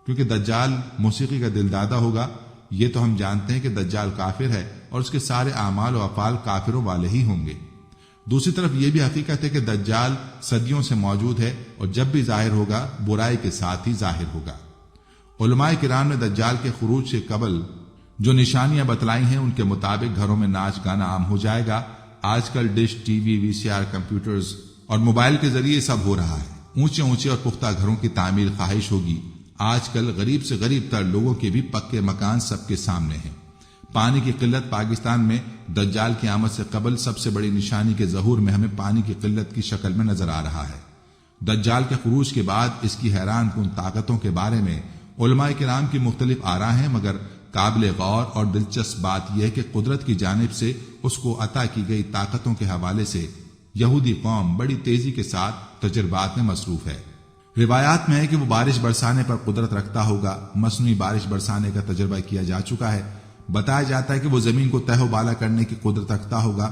کیونکہ دجال موسیقی کا دلدادہ ہوگا۔ یہ تو ہم جانتے ہیں کہ دجال کافر ہے اور اس کے سارے اعمال و افعال کافروں والے ہی ہوں گے۔ دوسری طرف یہ بھی حقیقت ہے کہ دجال صدیوں سے موجود ہے اور جب بھی ظاہر ہوگا برائی کے ساتھ ہی ظاہر ہوگا۔ علماء کرام نے دجال کے خروج سے قبل جو نشانیاں بتلائی ہیں ان کے مطابق گھروں میں ناچ گانا عام ہو جائے گا۔ آج کل ڈش، ٹی وی، وی سی آر، کمپیوٹرز اور موبائل کے ذریعے سب ہو رہا ہے۔ اونچے اونچے اور پختہ گھروں کی تعمیر خواہش ہوگی۔ آج کل غریب سے غریب تر لوگوں کے بھی پکے مکان سب کے سامنے ہیں۔ پانی کی قلت پاکستان میں دجال کی آمد سے قبل سب سے بڑی نشانی کے ظہور میں ہمیں پانی کی قلت کی شکل میں نظر آ رہا ہے۔ دجال کے خروج کے بعد اس کی حیران کن طاقتوں کے بارے میں علماء کرام کی مختلف آراء ہیں، مگر قابل غور اور دلچسپ بات یہ ہے کہ قدرت کی جانب سے اس کو عطا کی گئی طاقتوں کے حوالے سے یہودی قوم بڑی تیزی کے ساتھ تجربات میں مصروف ہے۔ روایات میں ہے کہ وہ بارش برسانے پر قدرت رکھتا ہوگا۔ مصنوعی بارش برسانے کا تجربہ کیا جا چکا ہے۔ بتایا جاتا ہے کہ وہ زمین کو تہ و بالا کرنے کی قدرت رکھتا ہوگا۔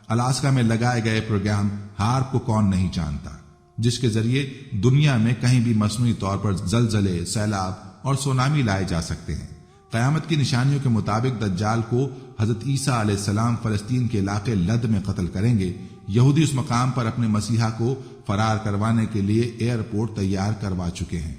الاسکا میں لگائے گئے پروگرام ہارپ کو کون نہیں جانتا، جس کے ذریعے دنیا میں کہیں بھی مصنوعی طور پر زلزلے، سیلاب اور سونامی لائے جا سکتے ہیں۔ قیامت کی نشانیوں کے مطابق دجال کو حضرت عیسیٰ علیہ السلام فلسطین کے علاقے لد میں قتل کریں گے۔ یہودی اس مقام پر اپنے مسیحا کو فرار کروانے کے لیے ایئرپورٹ تیار کروا چکے ہیں،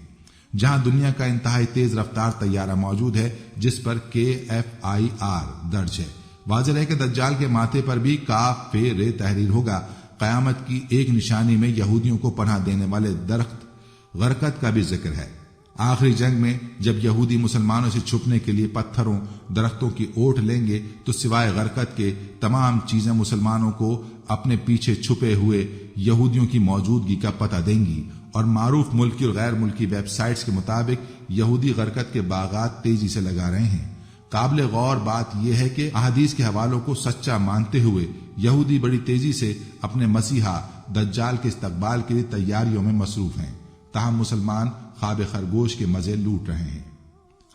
جہاں دنیا کا انتہائی تیز رفتار طیارہ موجود ہے جس پر KFIR درج ہے۔ واضح ہے کہ دجال کے ماتھے پر بھی کاف فے رے تحریر ہوگا۔ قیامت کی ایک نشانی میں یہودیوں کو پناہ دینے والے درخت غرقت کا بھی ذکر ہے۔ آخری جنگ میں جب یہودی مسلمانوں سے چھپنے کے لیے پتھروں، درختوں کی اوٹ لیں گے تو سوائے غرقت کے تمام چیزیں مسلمانوں کو اپنے پیچھے چھپے ہوئے یہودیوں کی موجودگی کا پتہ دیں گی، اور معروف ملکی اور غیر ملکی ویب سائٹس کے مطابق یہودی غرقت کے باغات تیزی سے لگا رہے ہیں۔ قابل غور بات یہ ہے کہ احادیث کے حوالوں کو سچا مانتے ہوئے یہودی بڑی تیزی سے اپنے مسیحا دجال کے استقبال کے لیے تیاریوں میں مصروف ہیں، تاہم مسلمان خواب خرگوش کے مزے لوٹ رہے ہیں۔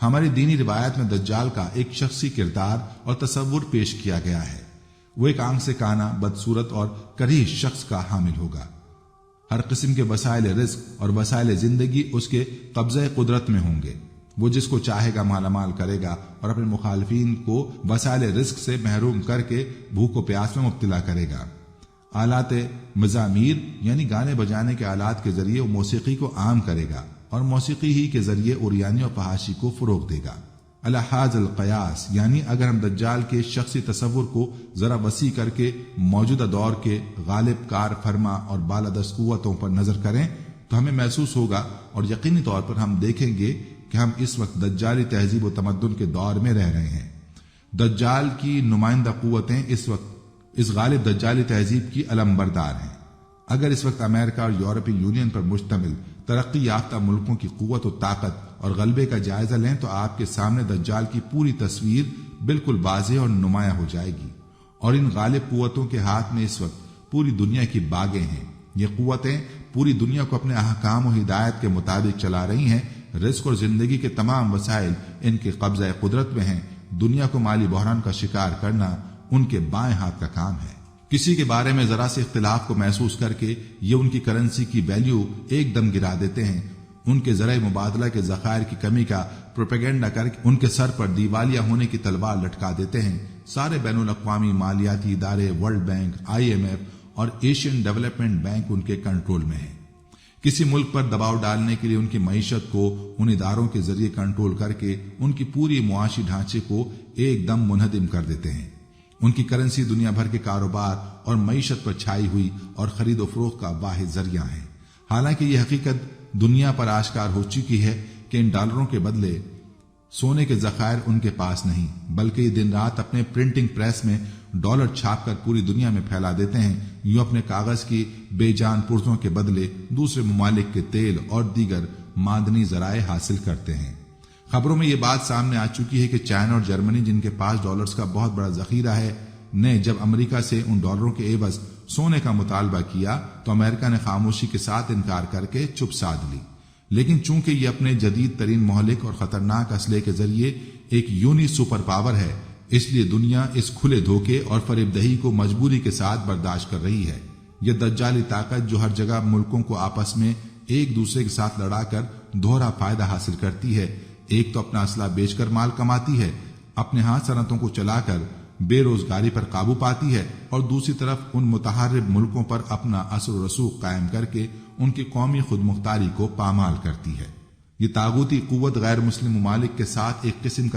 ہماری دینی روایت میں دجال کا ایک شخصی کردار اور تصور پیش کیا گیا ہے۔ وہ ایک آنکھ سے کانا، بدصورت اور کریہ شخص کا حامل ہوگا۔ ہر قسم کے وسائل رزق اور وسائل زندگی اس کے قبضہ قدرت میں ہوں گے۔ وہ جس کو چاہے گا مالا مال کرے گا اور اپنے مخالفین کو وسائل رزق سے محروم کر کے بھوک و پیاس میں مبتلا کرے گا۔ آلات مزامیر یعنی گانے بجانے کے آلات کے ذریعے وہ موسیقی کو عام کرے گا اور موسیقی ہی کے ذریعے اوریانی اور فحاشی کو فروغ دے گا۔ الحاظ القیاس یعنی اگر ہم دجال کے شخصی تصور کو ذرا وسیع کر کے موجودہ دور کے غالب کار فرما اور بالادست قوتوں پر نظر کریں تو ہمیں محسوس ہوگا اور یقینی طور پر ہم دیکھیں گے کہ ہم اس وقت دجالی تہذیب و تمدن کے دور میں رہ رہے ہیں۔ دجال کی نمائندہ قوتیں اس وقت اس غالب دجالی تہذیب کی علم بردار ہیں۔ اگر اس وقت امریکہ اور یورپی یونین پر مشتمل ترقی یافتہ ملکوں کی قوت و طاقت اور غلبے کا جائزہ لیں تو آپ کے سامنے دجال کی پوری تصویر بالکل واضح اور نمایاں ہو جائے گی۔ اور ان غالب قوتوں کے ہاتھ میں اس وقت پوری دنیا کی باغیں ہیں۔ یہ قوتیں پوری دنیا کو اپنے احکام و ہدایت کے مطابق چلا رہی ہیں۔ رزق اور زندگی کے تمام وسائل ان کے قبضہ قدرت میں ہیں۔ دنیا کو مالی بحران کا شکار کرنا ان کے بائیں ہاتھ کا کام ہے۔ کسی کے بارے میں ذرا سے اختلاف کو محسوس کر کے یہ ان کی کرنسی کی ویلیو ایک دم گرا دیتے ہیں۔ ان کے ذرائع مبادلہ کے ذخائر کی کمی کا پروپیگنڈا کر کے ان کے سر پر دیوالیہ ہونے کی تلوار لٹکا دیتے ہیں۔ سارے بین الاقوامی مالیاتی ادارے، ورلڈ بینک، IMF اور ایشین ڈیولپمنٹ بینک ان کے کنٹرول میں ہیں۔ کسی ملک پر دباؤ ڈالنے کے لیے ان کی معیشت کو ان اداروں کے ذریعے کنٹرول کر کے ان کی پوری معاشی ڈھانچے کو ایک دم منہدم کر دیتے ہیں۔ ان کی کرنسی دنیا بھر کے کاروبار اور معیشت پر چھائی ہوئی اور خرید و فروخت کا واحد ذریعہ ہے۔ حالانکہ یہ حقیقت دنیا پر آشکار ہو چکی ہے کہ ان ڈالروں کے بدلے سونے کے ذخائر ان کے پاس نہیں، بلکہ یہ دن رات اپنے پرنٹنگ پریس میں ڈالر چھاپ کر پوری دنیا میں پھیلا دیتے ہیں، یوں اپنے کاغذ کی بے جان پرزوں کے بدلے دوسرے ممالک کے تیل اور دیگر معدنی ذرائع حاصل کرتے ہیں۔ خبروں میں یہ بات سامنے آ چکی ہے کہ چائنا اور جرمنی، جن کے پاس ڈالرز کا بہت بڑا ذخیرہ ہے، نے جب امریکہ سے ان ڈالروں کے عوض سونے کا مطالبہ کیا تو امریکہ نے خاموشی کے ساتھ انکار کر کے چپ سادھ لی۔ لیکن چونکہ یہ اپنے جدید ترین مہلک اور خطرناک اسلحے کے ذریعے ایک یونی سپر پاور ہے، اس لیے دنیا اس کھلے دھوکے اور فریب دہی کو مجبوری کے ساتھ برداشت کر رہی ہے۔ یہ دجالی طاقت جو ہر جگہ ملکوں کو آپس میں ایک دوسرے کے ساتھ لڑا کر دوہرا فائدہ حاصل کرتی ہے، ایک تو اپنا اسلحہ بیچ کر مال کماتی ہے، اپنے ہاتھ صنعتوں کو چلا کر بے روزگاری پر قابو پاتی ہے، اور دوسری طرف ان متحرک ملکوں پر اپنا اثر و رسوخ قائم کر کے ان کی قومی خود مختاری کو پامال کرتی ہے۔ یہ طاغوتی قوت غیر مسلم ممالک کے ساتھ ایک قسم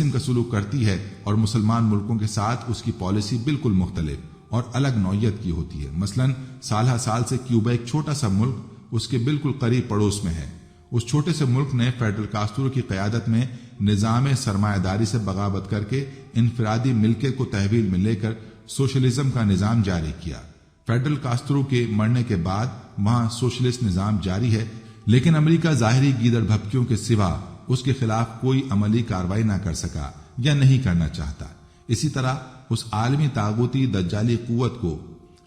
کا سلوک کرتی ہے، اور مسلمان ملکوں کے ساتھ اس کی پالیسی بالکل مختلف اور الگ نوعیت کی ہوتی ہے۔ مثلاً سالہ سال سے کیوبا، ایک چھوٹا سا ملک، اس کے بالکل قریب پڑوس میں ہے۔ اس چھوٹے سے ملک نے فیڈرل کاسترو کی قیادت میں نظام سرمایہ داری سے بغاوت کر کے انفرادی ملکیت کو تحویل میں لے کر سوشلزم کا نظام جاری کیا۔ فیڈرل کاسترو کے مرنے کے بعد وہاں سوشلسٹ نظام جاری ہے، لیکن امریکہ ظاہری گیدڑ بھپکیوں کے سوا اس کے خلاف کوئی عملی کارروائی نہ کر سکا یا نہیں کرنا چاہتا۔ اسی طرح اس عالمی طاغوتی دجالی قوت کو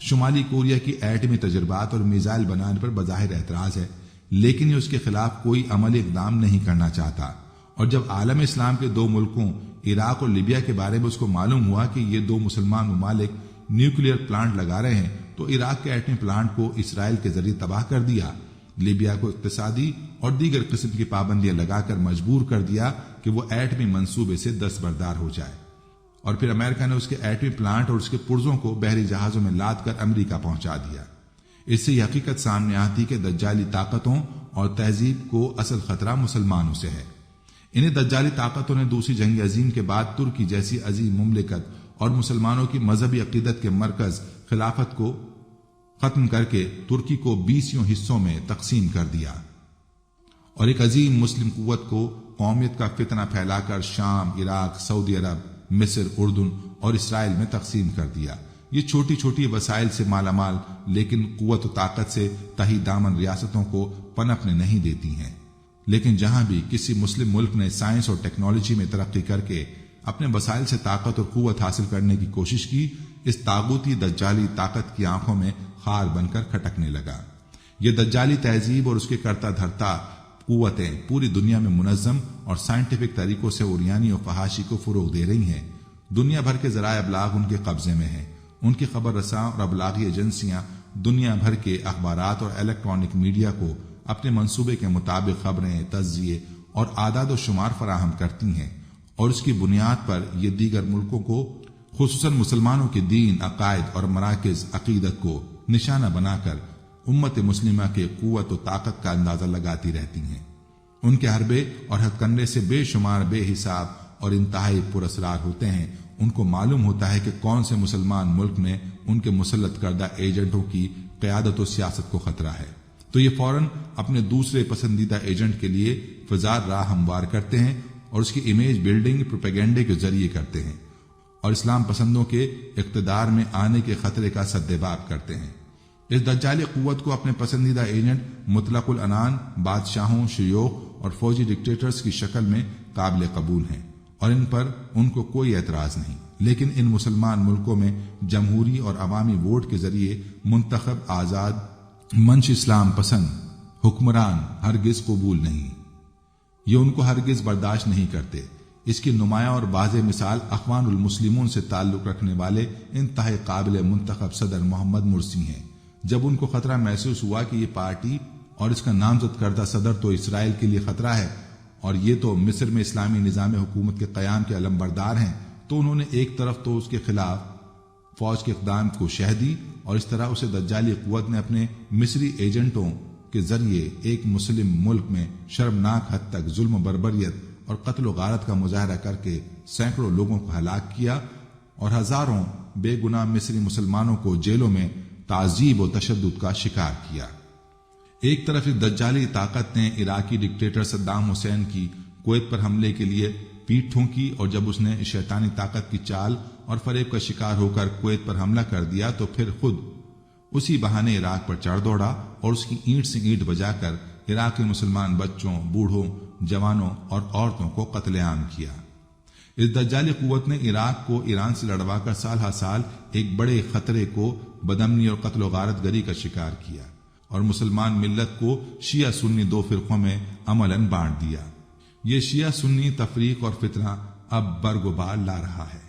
شمالی کوریا کی ایٹمی تجربات اور میزائل بنانے پر بظاہر اعتراض ہے، لیکن یہ اس کے خلاف کوئی عملی اقدام نہیں کرنا چاہتا۔ اور جب عالم اسلام کے دو ملکوں عراق اور لیبیا کے بارے میں اس کو معلوم ہوا کہ یہ دو مسلمان ممالک نیوکلیئر پلانٹ لگا رہے ہیں، تو عراق کے ایٹمی پلانٹ کو اسرائیل کے ذریعے تباہ کر دیا، لیبیا کو اقتصادی اور دیگر قسم کی پابندیاں لگا کر مجبور کر دیا کہ وہ ایٹمی منصوبے سے دستبردار ہو جائے، اور پھر امریکہ نے اس کے ایٹمی پلانٹ اور اس کے پرزوں کو بحری جہازوں میں لاد کر امریکہ پہنچا دیا۔ اس سے یہ حقیقت سامنے آتی کہ دجالی طاقتوں اور تہذیب کو اصل خطرہ مسلمانوں سے ہے۔ انہیں دجالی طاقتوں نے دوسری جنگ عظیم کے بعد ترکی جیسی عظیم مملکت اور مسلمانوں کی مذہبی عقیدت کے مرکز خلافت کو ختم کر کے ترکی کو 20 حصوں میں تقسیم کر دیا، اور ایک عظیم مسلم قوت کو قومیت کا فتنہ پھیلا کر شام، عراق، سعودی عرب، مصر، اردن اور اسرائیل میں تقسیم کر دیا۔ یہ چھوٹی چھوٹی وسائل سے مالا مال لیکن قوت و طاقت سے تہی دامن ریاستوں کو پنپنے نہیں دیتی ہیں۔ لیکن جہاں بھی کسی مسلم ملک نے سائنس اور ٹیکنالوجی میں ترقی کر کے اپنے وسائل سے طاقت اور قوت حاصل کرنے کی کوشش کی، اس طاغوتی دجالی طاقت کی آنکھوں میں خار بن کر کھٹکنے لگا۔ یہ دجالی تہذیب اور اس کے کرتا دھرتا قوتیں پوری دنیا میں منظم اور سائنٹیفک طریقوں سے عریانی و فحاشی کو فروغ دے رہی ہیں۔ دنیا بھر کے ذرائع ابلاغ ان کے قبضے میں ہیں۔ ان کی خبر رساں اور ابلاغی ایجنسیاں دنیا بھر کے اخبارات اور الیکٹرانک میڈیا کو اپنے منصوبے کے مطابق خبریں، تجزیے اور اعداد و شمار فراہم کرتی ہیں، اور اس کی بنیاد پر یہ دیگر ملکوں کو خصوصاً مسلمانوں کے دین، عقائد اور مراکز عقیدت کو نشانہ بنا کر امت مسلمہ کے قوت و طاقت کا اندازہ لگاتی رہتی ہیں۔ ان کے حربے اور ہتھ کنڈے سے بے شمار بے حساب اور انتہائی پراسرار ہوتے ہیں۔ ان کو معلوم ہوتا ہے کہ کون سے مسلمان ملک میں ان کے مسلط کردہ ایجنٹوں کی قیادت و سیاست کو خطرہ ہے، تو یہ فوراً اپنے دوسرے پسندیدہ ایجنٹ کے لیے فضار راہ ہموار کرتے ہیں اور اس کی امیج بلڈنگ پروپیگنڈے کے ذریعے کرتے ہیں، اور اسلام پسندوں کے اقتدار میں آنے کے خطرے کا سدباب کرتے ہیں۔ اس دجالی قوت کو اپنے پسندیدہ ایجنٹ مطلق العنان بادشاہوں، شیوخ اور فوجی ڈکٹیٹرز کی شکل میں قابل قبول ہیں، اور ان پر ان کو کوئی اعتراض نہیں۔ لیکن ان مسلمان ملکوں میں جمہوری اور عوامی ووٹ کے ذریعے منتخب آزاد منش اسلام پسند حکمران ہرگز قبول نہیں، یہ ان کو ہرگز برداشت نہیں کرتے۔ اس کی نمایاں اور واضح مثال اخوان المسلمون سے تعلق رکھنے والے انتہائی قابل منتخب صدر محمد مرسی ہیں۔ جب ان کو خطرہ محسوس ہوا کہ یہ پارٹی اور اس کا نامزد کردہ صدر تو اسرائیل کے لیے خطرہ ہے، اور یہ تو مصر میں اسلامی نظام حکومت کے قیام کے علمبردار ہیں، تو انہوں نے ایک طرف تو اس کے خلاف فوج کے اقدام کو شہ دی، اور اس طرح اسے دجالی قوت نے اپنے مصری ایجنٹوں کے ذریعے ایک مسلم ملک میں شرمناک حد تک ظلم و بربریت اور قتل و غارت کا مظاہرہ کر کے سینکڑوں لوگوں کو ہلاک کیا، اور ہزاروں بے گناہ مصری مسلمانوں کو جیلوں میں تعذیب و تشدد کا شکار کیا۔ ایک طرف اس دجالی طاقت نے عراقی ڈکٹیٹر صدام حسین کی کویت پر حملے کے لیے پیٹھ ٹھونکی، اور جب اس نے شیطانی طاقت کی چال اور فریب کا شکار ہو کر کویت پر حملہ کر دیا تو پھر خود اسی بہانے عراق پر چڑھ دوڑا اور اس کی اینٹ سے اینٹ بجا کر عراق کے مسلمان بچوں، بوڑھوں، جوانوں اور عورتوں کو قتل عام کیا۔ اس دجالی قوت نے عراق کو ایران سے لڑوا کر سال ہر سال ایک بڑے خطرے کو بدامنی اور قتل و غارت گری کا شکار کیا، اور مسلمان ملت کو شیعہ سنی دو فرقوں میں عملاً بانٹ دیا۔ یہ شیعہ سنی تفریق اور فتنہ اب برگ و بار لا رہا ہے۔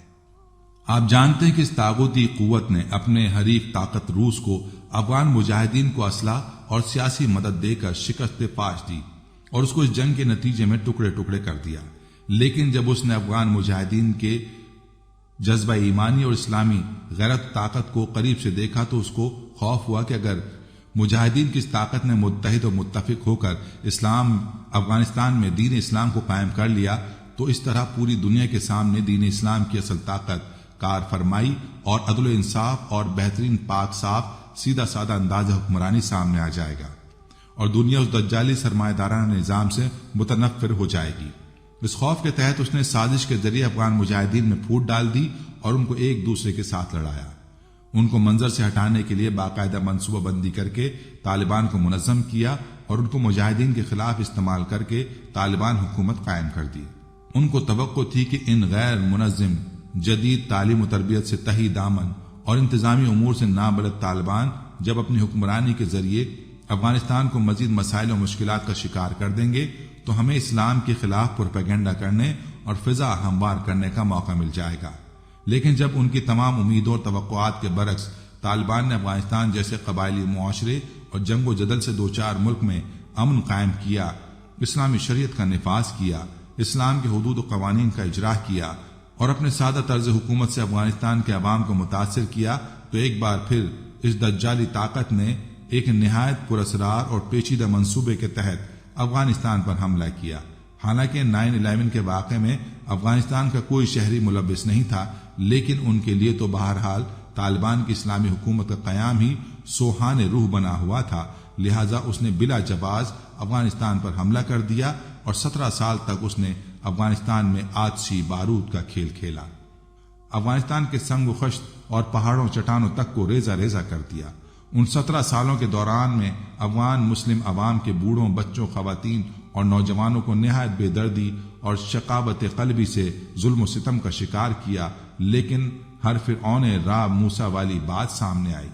آپ جانتے ہیں کہ اس طاغوتی قوت نے اپنے حریف طاقت روس کو افغان مجاہدین کو اسلحہ اور سیاسی مدد دے کر شکست پاش دی اور اس کو اس جنگ کے نتیجے میں ٹکڑے ٹکڑے کر دیا۔ لیکن جب اس نے افغان مجاہدین کے جذبہ ایمانی اور اسلامی غیرت طاقت کو قریب سے دیکھا تو اس کو خوف ہوا کہ اگر مجاہدین کی اس طاقت نے متحد اور متفق ہو کر افغانستان میں دین اسلام کو قائم کر لیا تو اس طرح پوری دنیا کے سامنے دین اسلام کی اصل طاقت، کار فرمائی اور عدل و انصاف اور بہترین پاک صاف سیدھا سادہ انداز حکمرانی سامنے آ جائے گا، اور دنیا اس دجالی سرمایہ دارانہ نظام سے متنفر ہو جائے گی۔ اس خوف کے تحت اس نے سازش کے ذریعے افغان مجاہدین میں پھوٹ ڈال دی اور ان کو ایک دوسرے کے ساتھ لڑایا۔ ان کو منظر سے ہٹانے کے لیے باقاعدہ منصوبہ بندی کر کے طالبان کو منظم کیا اور ان کو مجاہدین کے خلاف استعمال کر کے طالبان حکومت قائم کر دی۔ ان کو توقع تھی کہ ان غیر منظم جدید تعلیم و تربیت سے تہی دامن اور انتظامی امور سے نابلد طالبان جب اپنی حکمرانی کے ذریعے افغانستان کو مزید مسائل و مشکلات کا شکار کر دیں گے تو ہمیں اسلام کے خلاف پروپیگنڈا کرنے اور فضا ہموار کرنے کا موقع مل جائے گا۔ لیکن جب ان کی تمام امیدوں اور توقعات کے برعکس طالبان نے افغانستان جیسے قبائلی معاشرے اور جنگ و جدل سے دوچار ملک میں امن قائم کیا، اسلامی شریعت کا نفاذ کیا، اسلام کے حدود و قوانین کا اجرا کیا اور اپنے سادہ طرز حکومت سے افغانستان کے عوام کو متاثر کیا، تو ایک بار پھر اس دجالی طاقت نے ایک نہایت پراسرار اور پیچیدہ منصوبے کے تحت افغانستان پر حملہ کیا۔ حالانکہ 9/11 کے واقعے میں افغانستان کا کوئی شہری ملوث نہیں تھا، لیکن ان کے لیے تو بہرحال طالبان کی اسلامی حکومت کا قیام ہی سوہان روح بنا ہوا تھا، لہذا اس نے بلا جواز افغانستان پر حملہ کر دیا اور 17 سال تک اس نے افغانستان میں آتشی بارود کا کھیل کھیلا۔ افغانستان کے سنگ و خشت اور پہاڑوں چٹانوں تک کو ریزہ ریزہ کر دیا۔ ان 17 سالوں کے دوران میں افغان مسلم عوام کے بوڑھوں، بچوں، خواتین اور نوجوانوں کو نہایت بے دردی اور شقاوت قلبی سے ظلم و ستم کا شکار کیا، لیکن ہر فرعون را موسیٰ والی بات سامنے آئی،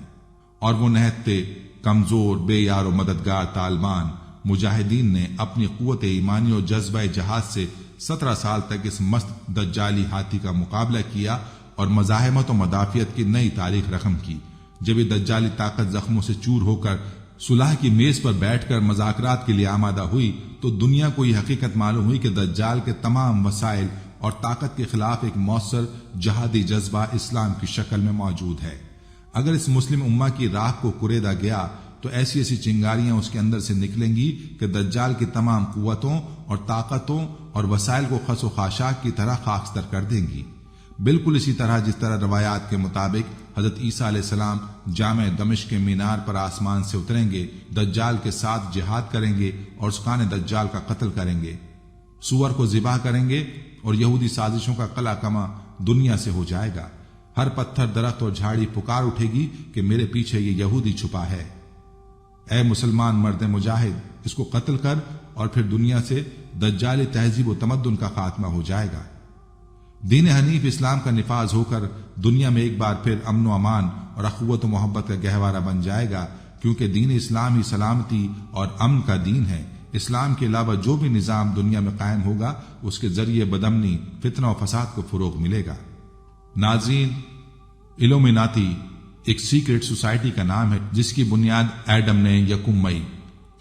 اور وہ نہتے کمزور، بے یار و مددگار طالبان مجاہدین نے اپنی قوت ایمانی اور جذبہ جہاد سے 17 سال تک اس مست دجالی ہاتھی کا مقابلہ کیا اور مزاحمت و مدافعت کی نئی تاریخ رقم کی۔ جب یہ دجالی طاقت زخموں سے چور ہو کر صلح کی میز پر بیٹھ کر مذاکرات کے لیے آمادہ ہوئی تو دنیا کو یہ حقیقت معلوم ہوئی کہ دجال کے تمام وسائل اور طاقت کے خلاف ایک مؤثر جہادی جذبہ اسلام کی شکل میں موجود ہے۔ اگر اس مسلم امہ کی راہ کو کریدا گیا تو ایسی ایسی چنگاریاں اس کے اندر سے نکلیں گی کہ دجال کی تمام قوتوں اور طاقتوں اور وسائل کو خس و خاشاک کی طرح خاکستر کر دیں گی۔ بالکل اسی طرح جس طرح روایات کے مطابق حضرت عیسیٰ علیہ السلام جامع دمشق کے مینار پر آسمان سے اتریں گے، دجال کے ساتھ جہاد کریں گے اور اس خانہ دجال کا قتل کریں گے، سور کو ذبح کریں گے اور یہودی سازشوں کا قلع کما دنیا سے ہو جائے گا۔ ہر پتھر، درخت اور جھاڑی پکار اٹھے گی کہ میرے پیچھے یہ یہودی چھپا ہے۔ اے مسلمان مرد مجاہد، اس کو قتل کر اور پھر دنیا سے دجالی تہذیب و تمدن کا خاتمہ ہو جائے گا۔ دین حنیف اسلام کا نفاذ ہو کر دنیا میں ایک بار پھر امن و امان اور اخوت و محبت کا گہوارہ بن جائے گا، کیونکہ دین اسلام ہی سلامتی اور امن کا دین ہے۔ اسلام کے علاوہ جو بھی نظام دنیا میں قائم ہوگا اس کے ذریعے بدامنی، فتنہ و فساد کو فروغ ملے گا۔ ناظرین، ایلومیناتی ایک سیکرٹ سوسائٹی کا نام ہے جس کی بنیاد ایڈم نے 1 مئی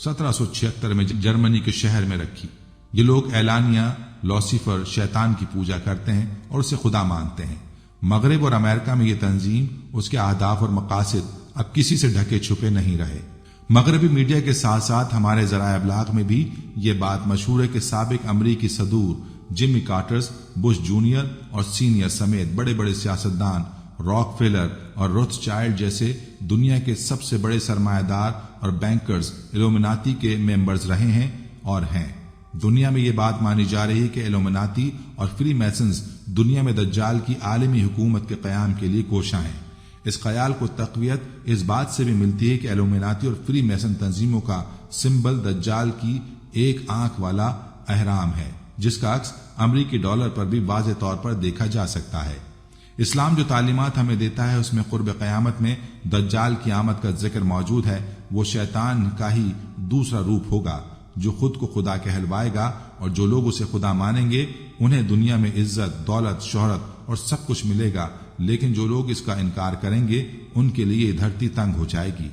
1776 میں جرمنی کے شہر میں رکھی۔ یہ لوگ اعلانیہ لوسیفر شیطان کی پوجا کرتے ہیں اور اسے خدا مانتے ہیں۔ مغرب اور امریکہ میں یہ تنظیم، اس کے اہداف اور مقاصد اب کسی سے ڈھکے چھپے نہیں رہے۔ مغربی میڈیا کے ساتھ ساتھ ہمارے ذرائع ابلاغ میں بھی یہ بات مشہور ہے کہ سابق امریکی صدور جمی کارٹر، بش جونیئر اور سینئر سمیت بڑے بڑے سیاستدان راک فیلر اور روتھ چائلڈ جیسے دنیا کے سب سے بڑے سرمایہ دار اور بینکرز ایلومناتی کے ممبرز رہے ہیں اور ہیں۔ دنیا میں یہ بات مانی جا رہی ہے کہ ایلومناتی اور فری میسنز دنیا میں دجال کی عالمی حکومت کے قیام کے لیے کوشاں ہیں۔ اس خیال کو تقویت اس بات سے بھی ملتی ہے کہ ایلومناتی اور فری میسن تنظیموں کا سمبل دجال کی ایک آنکھ والا اہرام ہے، جس کا عکس امریکی ڈالر پر بھی واضح طور پر دیکھا جا سکتا ہے۔ اسلام جو تعلیمات ہمیں دیتا ہے اس میں قرب قیامت میں دجال کی آمد کا ذکر موجود ہے۔ وہ شیطان کا ہی دوسرا روپ ہوگا جو خود کو خدا کہلوائے گا، اور جو لوگ اسے خدا مانیں گے انہیں دنیا میں عزت، دولت، شہرت اور سب کچھ ملے گا، لیکن جو لوگ اس کا انکار کریں گے ان کے لیے دھرتی تنگ ہو جائے گی۔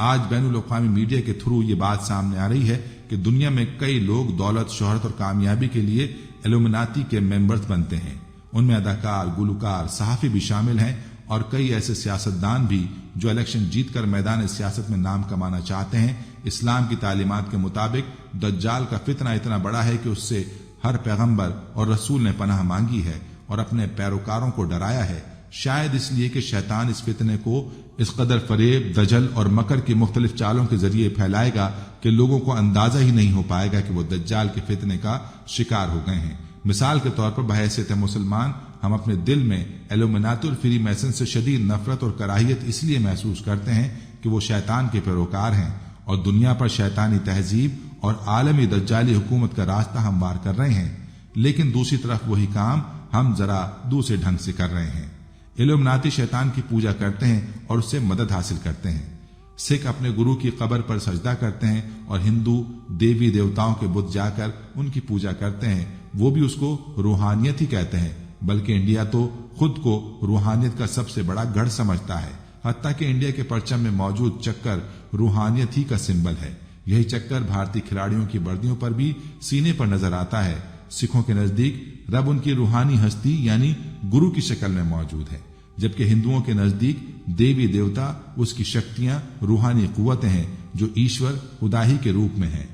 آج بین الاقوامی میڈیا کے تھرو یہ بات سامنے آ رہی ہے کہ دنیا میں کئی لوگ دولت، شہرت اور کامیابی کے لیے ایلومناتی کے ممبرز بنتے ہیں۔ ان میں اداکار، گلوکار، صحافی بھی شامل ہیں، اور کئی ایسے سیاستدان بھی جو الیکشن جیت کر میدان سیاست میں نام کمانا چاہتے ہیں۔ اسلام کی تعلیمات کے مطابق دجال کا فتنہ اتنا بڑا ہے کہ اس سے ہر پیغمبر اور رسول نے پناہ مانگی ہے اور اپنے پیروکاروں کو ڈرایا ہے، شاید اس لیے کہ شیطان اس فتنے کو اس قدر فریب، دجل اور مکر کی مختلف چالوں کے ذریعے پھیلائے گا کہ لوگوں کو اندازہ ہی نہیں ہو پائے گا کہ وہ دجال کے فتنے کا شکار ہو گئے ہیں۔ مثال کے طور پر بحیثیت مسلمان ہم اپنے دل میں ایلومناتی اور فری میسن سے شدید نفرت اور کراہیت اس لیے محسوس کرتے ہیں کہ وہ شیطان کے پیروکار ہیں اور دنیا پر شیطانی تہذیب اور عالمی دجالی حکومت کا راستہ ہموار کر رہے ہیں، لیکن دوسری طرف وہی کام ہم ذرا دوسرے ڈھنگ سے کر رہے ہیں۔ ایلومناتی شیطان کی پوجا کرتے ہیں اور اس سے مدد حاصل کرتے ہیں۔ سکھ اپنے گرو کی قبر پر سجدہ کرتے ہیں، اور ہندو دیوی دیوتاؤں کے بت جا کر ان کی پوجا کرتے ہیں، وہ بھی اس کو روحانیت ہی کہتے ہیں، بلکہ انڈیا تو خود کو روحانیت کا سب سے بڑا گڑھ سمجھتا ہے، حتیٰ کہ انڈیا کے پرچم میں موجود چکر روحانیت ہی کا سمبل ہے۔ یہی چکر بھارتی کھلاڑیوں کی وردیوں پر بھی سینے پر نظر آتا ہے۔ سکھوں کے نزدیک رب ان کی روحانی ہستی یعنی گرو کی شکل میں موجود ہے، جبکہ ہندوؤں کے نزدیک دیوی دیوتا اس کی شکتیاں، روحانی قوتیں ہیں جو ایشور خدا ہی کے روپ میں ہیں،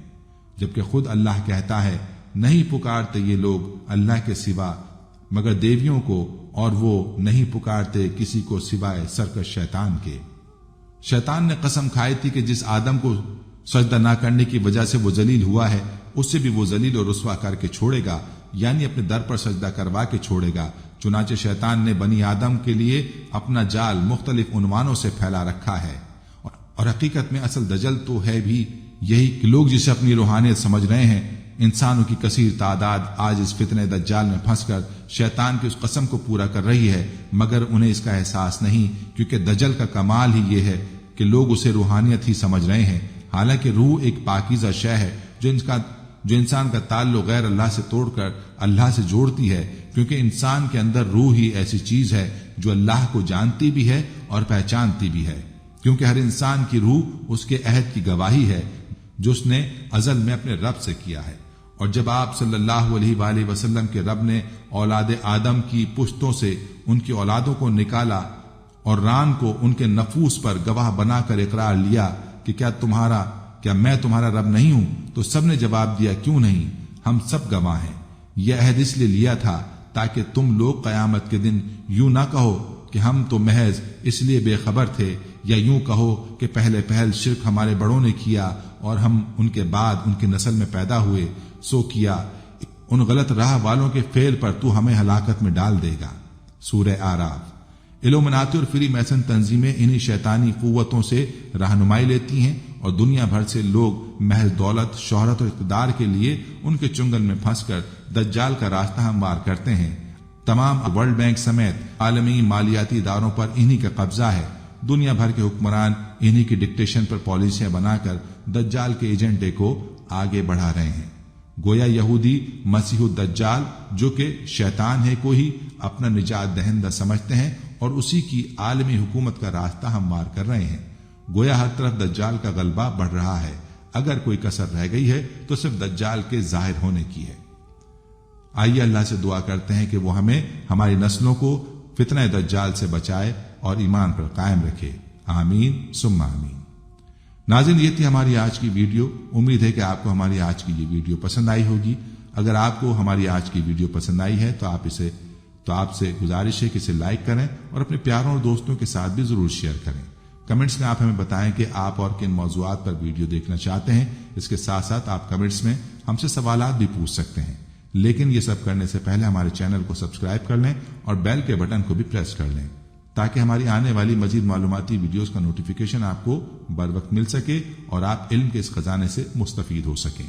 جبکہ خود اللہ کہتا ہے نہیں پکارتے یہ لوگ اللہ کے سوا مگر دیویوں کو، اور وہ نہیں پکارتے کسی کو سوائے سرکش شیطان کے۔ شیطان نے قسم کھائی تھی کہ جس آدم کو سجدہ نہ کرنے کی وجہ سے وہ ذلیل ہوا ہے اس سے بھی وہ ذلیل اور رسوا کر کے چھوڑے گا، یعنی اپنے در پر سجدہ کروا کے چھوڑے گا۔ چنانچہ شیطان نے بنی آدم کے لیے اپنا جال مختلف عنوانوں سے پھیلا رکھا ہے، اور حقیقت میں اصل دجل تو ہے بھی یہی کہ لوگ جسے اپنی روحانیت سمجھ رہے ہیں۔ انسانوں کی کثیر تعداد آج اس فتنہ دجال میں پھنس کر شیطان کی اس قسم کو پورا کر رہی ہے، مگر انہیں اس کا احساس نہیں، کیونکہ دجل کا کمال ہی یہ ہے کہ لوگ اسے روحانیت ہی سمجھ رہے ہیں، حالانکہ روح ایک پاکیزہ شے ہے جو انسان کا تعلق غیر اللہ سے توڑ کر اللہ سے جوڑتی ہے، کیونکہ انسان کے اندر روح ہی ایسی چیز ہے جو اللہ کو جانتی بھی ہے اور پہچانتی بھی ہے، کیونکہ ہر انسان کی روح اس کے عہد کی گواہی ہے جو اس نے ازل میں اپنے رب سے کیا ہے۔ اور جب آپ صلی اللہ علیہ وآلہ وسلم کے رب نے اولاد آدم کی پشتوں سے ان کی اولادوں کو نکالا اور ران کو ان کے نفوس پر گواہ بنا کر اقرار لیا کہ کیا میں تمہارا رب نہیں ہوں، تو سب نے جواب دیا کیوں نہیں، ہم سب گواہ ہیں۔ یہ عہد اس لیے لیا تھا تاکہ تم لوگ قیامت کے دن یوں نہ کہو کہ ہم تو محض اس لیے بے خبر تھے، یا یوں کہو کہ پہل شرک ہمارے بڑوں نے کیا اور ہم ان کے بعد ان کی نسل میں پیدا ہوئے، سو کیا ان غلط راہ والوں کے فعل پر تو ہمیں ہلاکت میں ڈال دے گا۔ سورہ اعراف۔ ایلومناتی اور فری میسن تنظیمیں انہی شیطانی قوتوں سے رہنمائی لیتی ہیں، اور دنیا بھر سے لوگ محض دولت، شہرت اور اقتدار کے لیے ان کے چنگل میں پھنس کر دجال کا راستہ ہموار کرتے ہیں۔ تمام ورلڈ بینک سمیت عالمی مالیاتی اداروں پر انہی کا قبضہ ہے۔ دنیا بھر کے حکمران انہی کی ڈکٹیشن پر پالیسیاں بنا کر دجال کے ایجنڈے کو آگے بڑھا رہے ہیں۔ گویا یہودی مسیح الدجال جو کہ شیطان ہے کو ہی اپنا نجات دہندہ سمجھتے ہیں اور اسی کی عالمی حکومت کا راستہ ہموار کر رہے ہیں۔ گویا ہر طرف دجال کا غلبہ بڑھ رہا ہے، اگر کوئی کسر رہ گئی ہے تو صرف دجال کے ظاہر ہونے کی ہے۔ آئیے اللہ سے دعا کرتے ہیں کہ وہ ہمیں ہماری نسلوں کو فتنہ دجال سے بچائے اور ایمان پر قائم رکھے، آمین ثم آمین۔ ناظرین، یہ تھی ہماری آج کی ویڈیو۔ امید ہے کہ آپ کو ہماری آج کی یہ ویڈیو پسند آئی ہوگی۔ اگر آپ کو ہماری آج کی ویڈیو پسند آئی ہے تو تو آپ سے گزارش ہے کہ اسے لائک کریں اور اپنے پیاروں اور دوستوں کے ساتھ بھی ضرور شیئر کریں۔ کمنٹس میں آپ ہمیں بتائیں کہ آپ اور کن موضوعات پر ویڈیو دیکھنا چاہتے ہیں۔ اس کے ساتھ ساتھ آپ کمنٹس میں ہم سے سوالات بھی پوچھ سکتے ہیں، لیکن یہ سب کرنے سے پہلے ہمارے چینل کو سبسکرائب کر لیں اور بیل کے بٹن کو بھی پریس کر لیں تاکہ ہماری آنے والی مزید معلوماتی ویڈیوز کا نوٹیفیکیشن آپ کو بر وقت مل سکے اور آپ علم کے اس خزانے سے مستفید ہو سکیں۔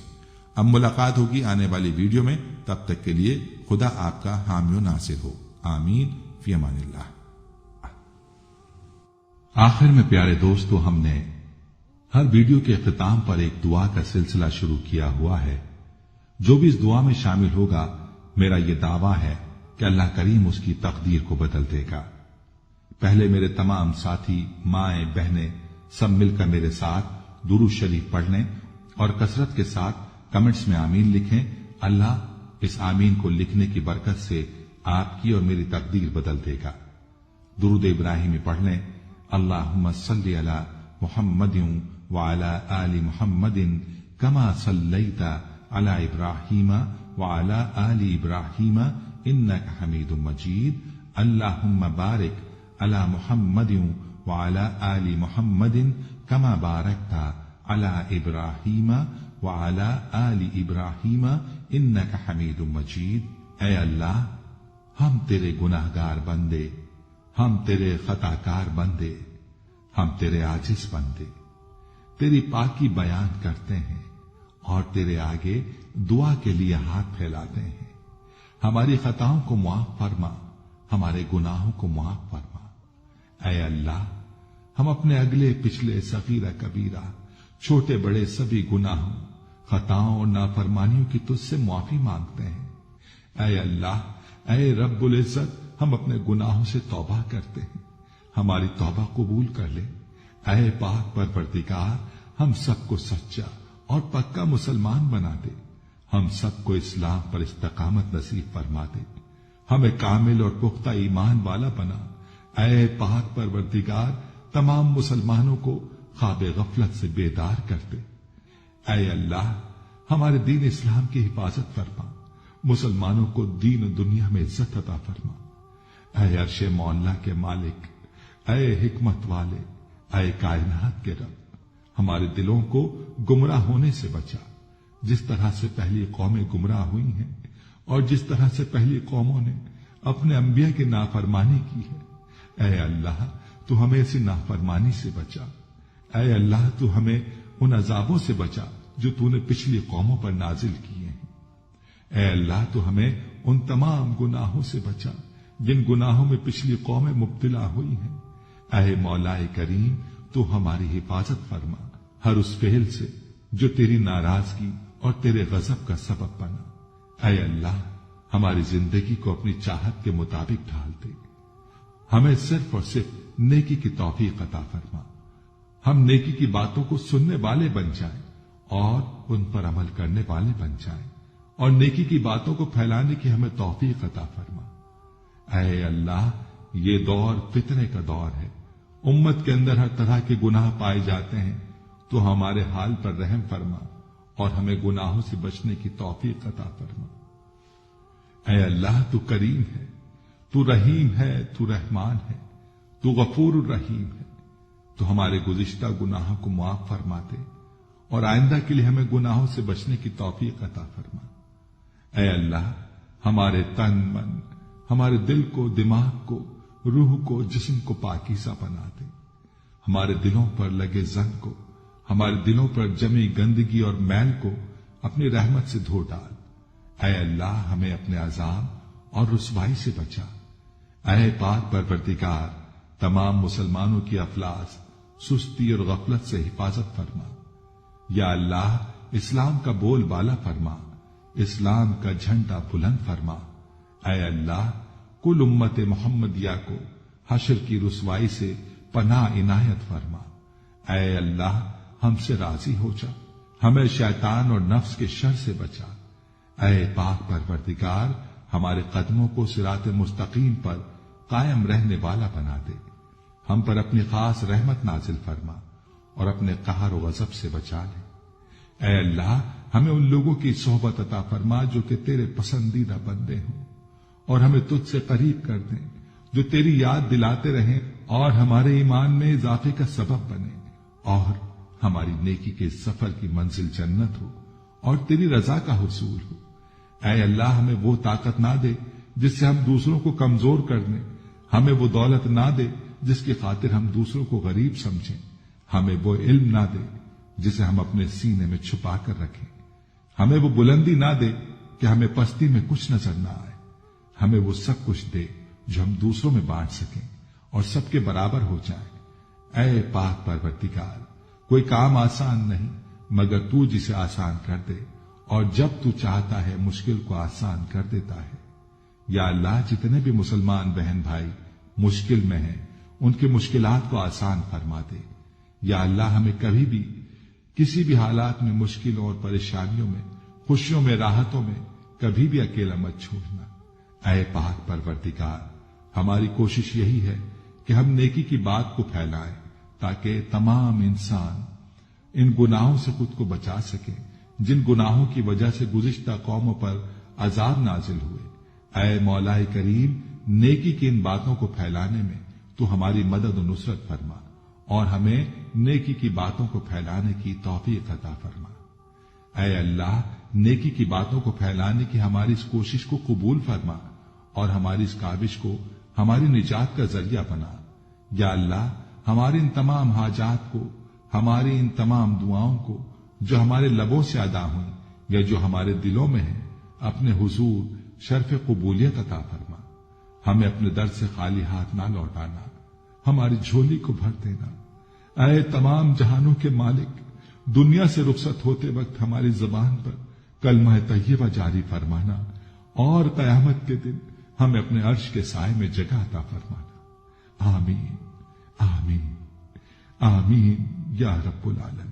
اب ملاقات ہوگی آنے والی ویڈیو میں، تب تک کے لیے خدا آپ کا حامی و ناصر ہو، آمین فی امان اللہ۔ آخر میں پیارے دوستو، ہم نے ہر ویڈیو کے اختتام پر ایک دعا کا سلسلہ شروع کیا ہوا ہے۔ جو بھی اس دعا میں شامل ہوگا، میرا یہ دعویٰ ہے کہ اللہ کریم اس کی تقدیر کو بدل دے گا۔ پہلے میرے تمام ساتھی، مائیں، بہنیں سب مل کر میرے ساتھ درود شریف پڑھ لیں اور کثرت کے ساتھ کمنٹس میں آمین لکھیں۔ اللہ اس آمین کو لکھنے کی برکت سے آپ کی اور میری تقدیر بدل دے گا۔ درود ابراہیمی پڑھ لیں۔ اللہم صلی علی محمد وعلی آل محمد کما صلیت علی ابراہیم وعلی آل ابراہیم انک حمید مجید۔ اللہم بارک علی محمد وعلی آل محمد کما بارکت علی ابراہیم وعلی آل ابراہیم انک حمید مجید۔ اے اللہ، ہم تیرے گناہگار بندے، ہم تیرے خطا کار بندے، ہم تیرے عاجز بندے تیری پاکی بیان کرتے ہیں اور تیرے آگے دعا کے لیے ہاتھ پھیلاتے ہیں۔ ہماری خطاؤں کو معاف فرما، ہمارے گناہوں کو معاف فرما۔ اے اللہ، ہم اپنے اگلے پچھلے صغیرہ کبیرہ، چھوٹے بڑے سبھی گناہوں، خطاؤں اور نافرمانیوں کی تجھ سے معافی مانگتے ہیں۔ اے اللہ، اے رب العزت، ہم اپنے گناہوں سے توبہ کرتے ہیں، ہماری توبہ قبول کر لے۔ اے پاک پروردگار، ہم سب کو سچا اور پکا مسلمان بنا دے، ہم سب کو اسلام پر استقامت نصیب فرما دے، ہمیں کامل اور پختہ ایمان والا بنا۔ اے پاک پروردگار، تمام مسلمانوں کو خواب غفلت سے بیدار کر دے۔ اے اللہ، ہمارے دین اسلام کی حفاظت فرما، مسلمانوں کو دین و دنیا میں عزت عطا فرما۔ اے عرش مولا کے مالک، اے حکمت والے، اے کائنات کے رب، ہمارے دلوں کو گمراہ ہونے سے بچا، جس طرح سے پہلی قومیں گمراہ ہوئی ہیں اور جس طرح سے پہلی قوموں نے اپنے انبیاء کی نافرمانی کی ہے۔ اے اللہ، تو ہمیں ایسی نافرمانی سے بچا۔ اے اللہ، تو ہمیں ان عذابوں سے بچا جو تو نے پچھلی قوموں پر نازل کیے ہیں۔ اے اللہ، تو ہمیں ان تمام گناہوں سے بچا جن گناہوں میں پچھلی قومیں مبتلا ہوئی ہیں۔ اے مولا کریم، تو ہماری حفاظت فرما ہر اس فعل سے جو تیری ناراضگی اور تیرے غضب کا سبب بنا۔ اے اللہ، ہماری زندگی کو اپنی چاہت کے مطابق ڈھال دے، ہمیں صرف اور صرف نیکی کی توفیق عطا فرما، ہم نیکی کی باتوں کو سننے والے بن جائیں اور ان پر عمل کرنے والے بن جائیں، اور نیکی کی باتوں کو پھیلانے کی ہمیں توفیق عطا فرما۔ اے اللہ، یہ دور فتنے کا دور ہے، امت کے اندر ہر طرح کے گناہ پائے جاتے ہیں، تو ہمارے حال پر رحم فرما اور ہمیں گناہوں سے بچنے کی توفیق عطا فرما۔ اے اللہ، تو کریم ہے، تو رحیم ہے، تو رحمان ہے، تو غفور الرحیم ہے، تو ہمارے گزشتہ گناہوں کو معاف فرما دے اور آئندہ کے لیے ہمیں گناہوں سے بچنے کی توفیق عطا فرما۔ اے اللہ، ہمارے تن من، ہمارے دل کو، دماغ کو، روح کو، جسم کو پاکیزہ بنا دے، ہمارے دلوں پر لگے زنگ کو، ہمارے دلوں پر جمی گندگی اور میل کو اپنی رحمت سے دھو ڈال۔ اے اللہ، ہمیں اپنے عذاب اور رسوائی سے بچا۔ اے پاک پروردگار، تمام مسلمانوں کی افلاس، سستی اور غفلت سے حفاظت فرما۔ یا اللہ، اسلام کا بول بالا فرما، اسلام کا جھنڈا بلند فرما۔ اے اللہ، کل امت محمدیہ کو حشر کی رسوائی سے پناہ عنایت فرما۔ اے اللہ، ہم سے راضی ہو جا، ہمیں شیطان اور نفس کے شر سے بچا۔ اے پاک پروردگار، ہمارے قدموں کو صراط مستقیم پر قائم رہنے والا بنا دے، ہم پر اپنی خاص رحمت نازل فرما اور اپنے قہر و غضب سے بچا لے۔ اے اللہ، ہمیں ان لوگوں کی صحبت عطا فرما جو کہ تیرے پسندیدہ بندے ہوں اور ہمیں تجھ سے قریب کر دیں، جو تیری یاد دلاتے رہیں اور ہمارے ایمان میں اضافے کا سبب بنے، اور ہماری نیکی کے سفر کی منزل جنت ہو اور تیری رضا کا حصول ہو۔ اے اللہ، ہمیں وہ طاقت نہ دے جس سے ہم دوسروں کو کمزور کر دیں، ہمیں وہ دولت نہ دے جس کی خاطر ہم دوسروں کو غریب سمجھیں، ہمیں وہ علم نہ دے جسے ہم اپنے سینے میں چھپا کر رکھیں، ہمیں وہ بلندی نہ دے کہ ہمیں پستی میں کچھ نظر نہ آئے، ہمیں وہ سب کچھ دے جو ہم دوسروں میں بانٹ سکیں اور سب کے برابر ہو جائیں۔ اے پاک پروردگار، کوئی کام آسان نہیں مگر تو جسے آسان کر دے، اور جب تو چاہتا ہے مشکل کو آسان کر دیتا ہے۔ یا اللہ، جتنے بھی مسلمان بہن بھائی مشکل میں ہیں ان کی مشکلات کو آسان فرما دے۔ یا اللہ، ہمیں کبھی بھی کسی بھی حالات میں مشکلوں اور پریشانیوں میں، خوشیوں میں، راحتوں میں کبھی بھی اکیلا مت چھوڑنا۔ اے پاک پروردگار، ہماری کوشش یہی ہے کہ ہم نیکی کی بات کو پھیلائیں تاکہ تمام انسان ان گناہوں سے خود کو بچا سکیں جن گناہوں کی وجہ سے گزشتہ قوموں پر عذاب نازل ہوئے۔ اے مولا کریم، نیکی کی ان باتوں کو پھیلانے میں تو ہماری مدد و نصرت فرما اور ہمیں نیکی کی باتوں کو پھیلانے کی توفیق عطا فرما۔ اے اللہ، نیکی کی باتوں کو پھیلانے کی ہماری اس کوشش کو قبول فرما اور ہماری اس کاوش کو ہماری نجات کا ذریعہ بنا۔ یا اللہ، ہماری ان تمام حاجات کو، ہماری ان تمام دعاؤں کو جو ہمارے لبوں سے ادا ہوئیں یا جو ہمارے دلوں میں ہیں، اپنے حضور شرف قبولیت عطا فرما۔ ہمیں اپنے در سے خالی ہاتھ نہ لوٹانا، ہماری جھولی کو بھر دینا۔ اے تمام جہانوں کے مالک، دنیا سے رخصت ہوتے وقت ہماری زبان پر کلمہ طیبہ جاری فرمانا اور قیامت کے دن ہمیں اپنے عرش کے سائے میں جگہ عطا فرمانا۔ آمین آمین آمین یا رب العالمین۔